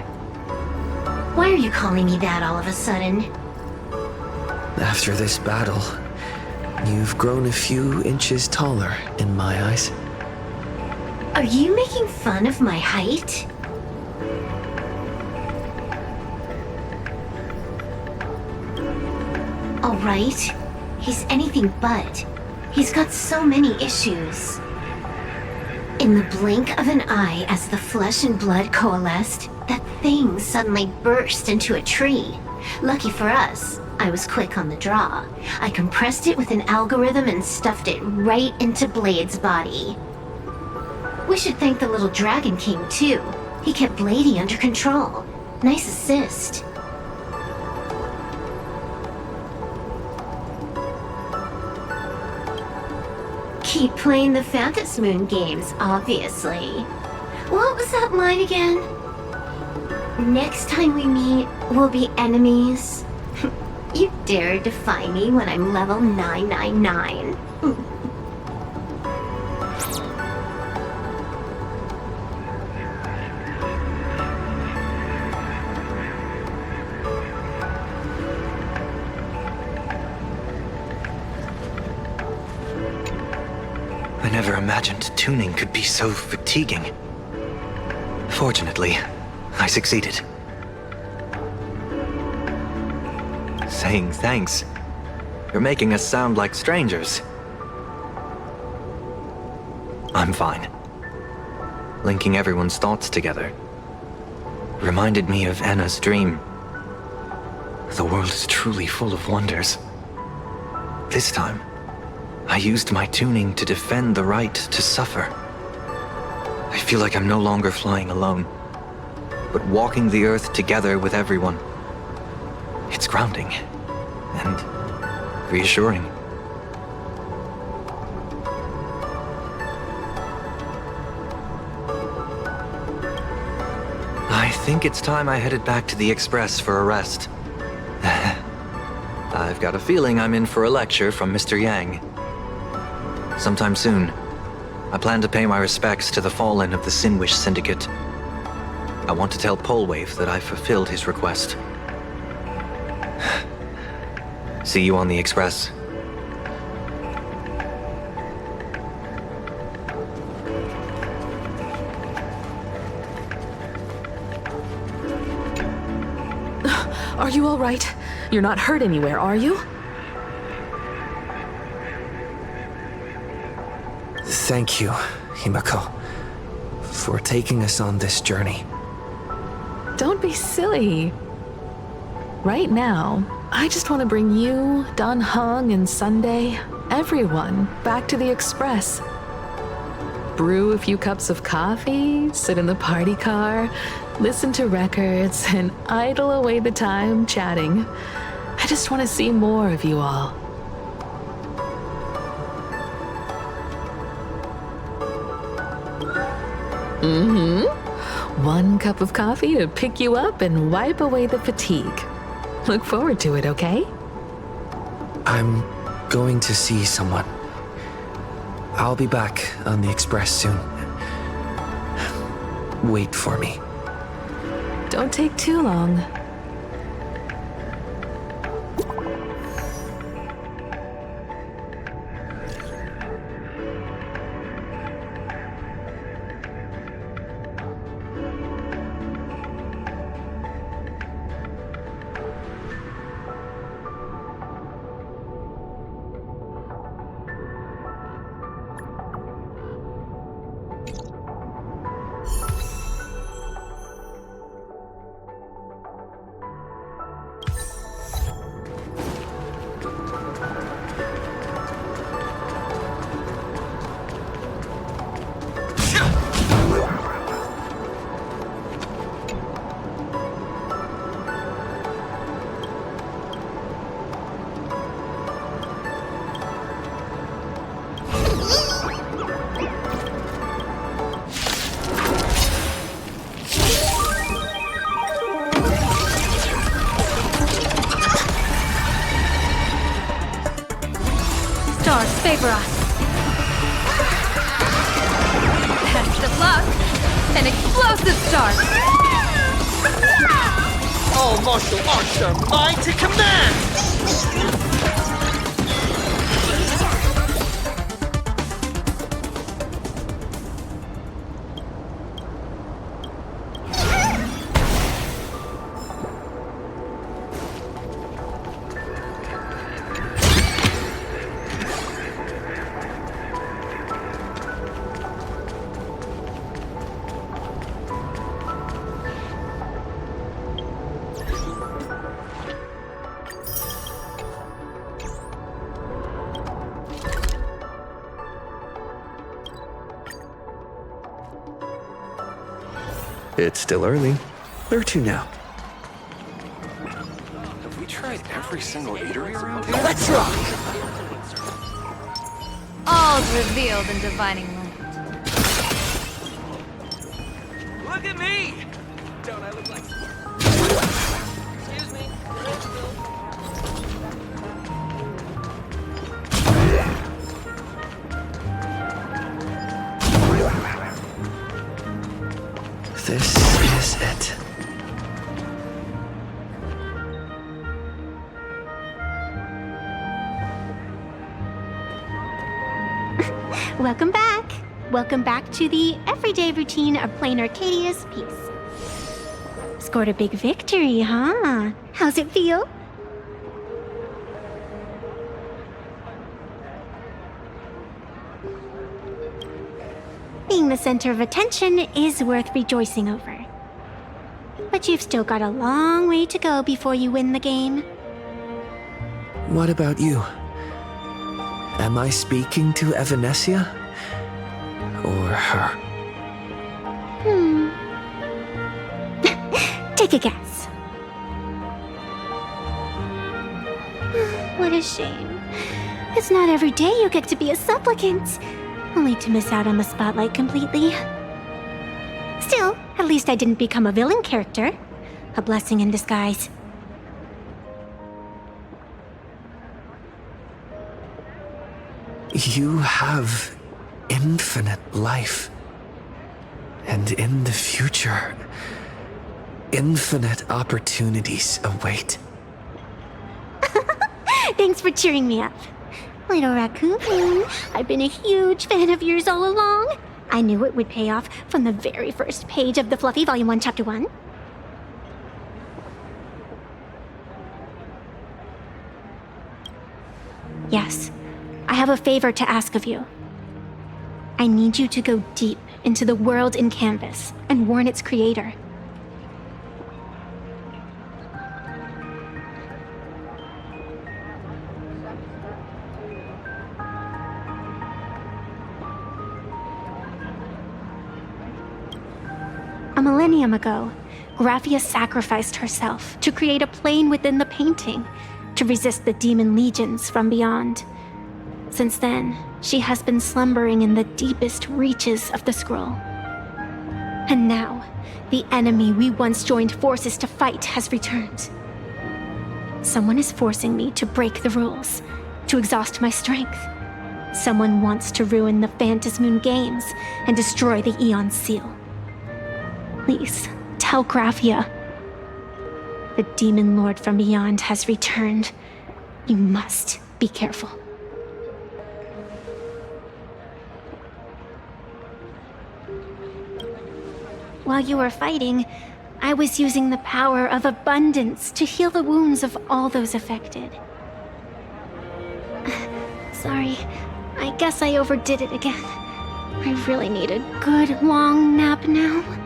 Why are you calling me that all of a sudden? After this battle, you've grown a few inches taller in my eyes. Are you making fun of my height? Alright, he's anything but. He's got so many issues. In the blink of an eye, as the flesh and blood coalesced, that thing suddenly burst into a tree. Lucky for us, I was quick on the draw. I compressed it with an algorithm and stuffed it right into Blade's body. We should thank the little Dragon King, too. He kept Bladey under control. Nice assist. Keep playing the Phantom Moon games, obviously. What was that line again? Next time we meet, we'll be enemies. You dare defy me when I'm level 999. I never imagined tuning could be so fatiguing. Fortunately, I succeeded. Saying thanks. You're making us sound like strangers. I'm fine. Linking everyone's thoughts together reminded me of Anna's dream. The world is truly full of wonders. This time, I used my tuning to defend the right to suffer. I feel like I'm no longer flying alone, but walking the earth together with everyone. It's grounding and reassuring. I think it's time I headed back to the Express for a rest. I've got a feeling I'm in for a lecture from Mr. Yang. Sometime soon, I plan to pay my respects to the fallen of the Sinwish Syndicate. I want to tell Polwave that I fulfilled his request. See you on the Express. Are you all right? You're not hurt anywhere, are you? Thank you, Himako, for taking us on this journey. Don't be silly. Right now, I just want to bring you, Dan Heng, and Sunday, everyone, back to the Express. brew a few cups of coffee, sit in the party car, listen to records, and idle away the time chatting. I just want to see more of you all. One cup of coffee to pick you up and wipe away the fatigue. Look forward to it, okay? I'm going to see someone. I'll be back on the express soon. Wait for me. Don't take too long. Stars favor us. Best of luck. An explosive start. All martial arts are mine to command! It's still early. Where to now? Have we tried every single eatery around here? Let's rock! All's revealed in divining light. Look at me! Don't I look like... Excuse me. This is it. Welcome back. Welcome back to the everyday routine of playing Arcadia's Peace. Scored a big victory, huh? How's it feel? Being the center of attention is worth rejoicing over. But you've still got a long way to go before you win the game. What about you? Am I speaking to Evanesia? Or her? Take a guess. What a shame. It's not every day you get to be a supplicant, only to miss out on the spotlight completely. Still, at least I didn't become a villain character. A blessing in disguise. You have infinite life. And in the future, infinite opportunities await. Thanks for cheering me up. Little raccoon, I've been a huge fan of yours all along. I knew it would pay off from the very first page of the Fluffy Volume 1, Chapter 1. Yes, I have a favor to ask of you. I need you to go deep into the world in Canvas and warn its creator. A millennium ago, Graphia sacrificed herself to create a plane within the painting to resist the demon legions from beyond. Since then, she has been slumbering in the deepest reaches of the scroll. And now, the enemy we once joined forces to fight has returned. Someone is forcing me to break the rules, to exhaust my strength. Someone wants to ruin the Phantasmoon Games and destroy the Aeon Seal. Please, tell Graphia. The Demon Lord from beyond has returned. You must be careful. While you were fighting, I was using the power of abundance to heal the wounds of all those affected. Sorry, I guess I overdid it again. I really need a good long nap now.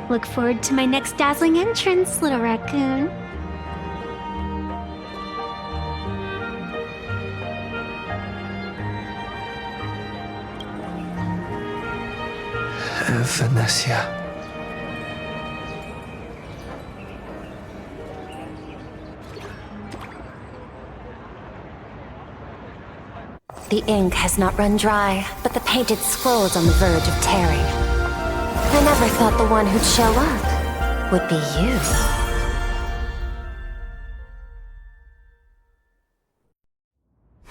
Look forward to my next dazzling entrance, little raccoon. Venetia. The ink has not run dry, but the painted scroll is on the verge of tearing. I never thought the one who'd show up would be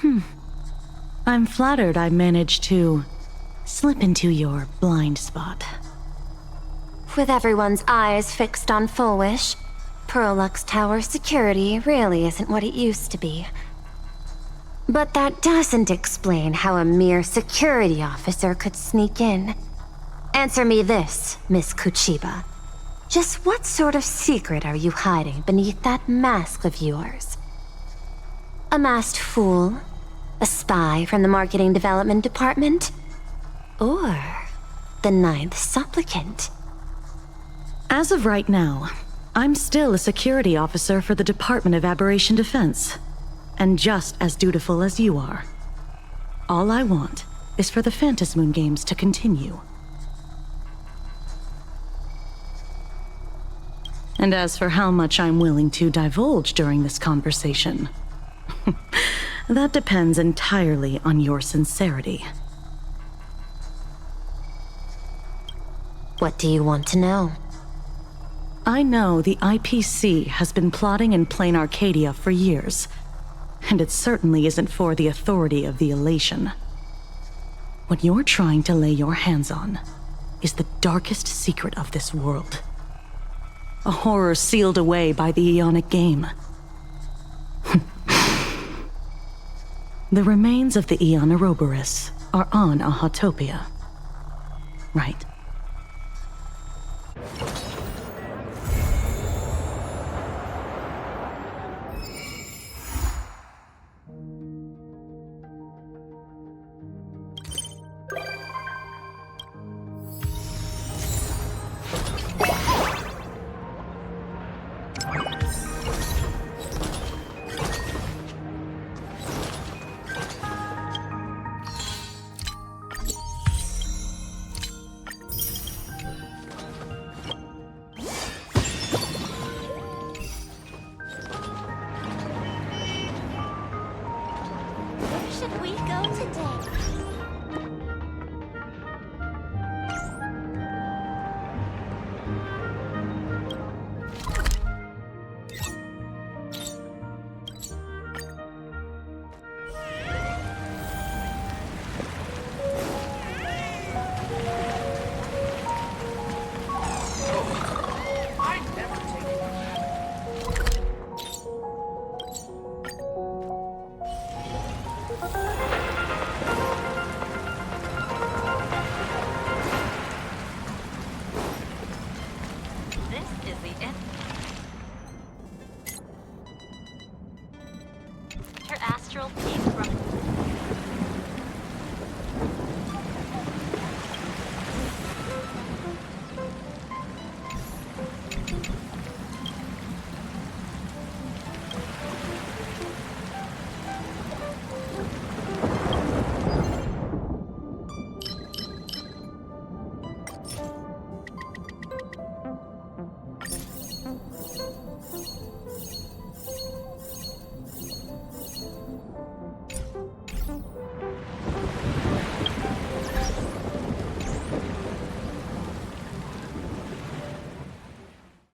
you. I'm flattered I managed to slip into your blind spot. With everyone's eyes fixed on Full Wish, Prolux Tower security really isn't what it used to be. But that doesn't explain how a mere security officer could sneak in. Answer me this, Miss Kuchiba. Just what sort of secret are you hiding beneath that mask of yours? A masked fool? A spy from the Marketing Development Department? Or the Ninth Supplicant? As of right now, I'm still a security officer for the Department of Aberration Defense, and just as dutiful as you are. All I want is for the Phantasmoon Games to continue. And as for how much I'm willing to divulge during this conversation, that depends entirely on your sincerity. What do you want to know? I know the IPC has been plotting in Plain Arcadia for years, and it certainly isn't for the authority of the Elation. What you're trying to lay your hands on is the darkest secret of this world. A horror sealed away by the Aeonic Game. The remains of the Aeon Ouroboros are on Ahatopia. Right.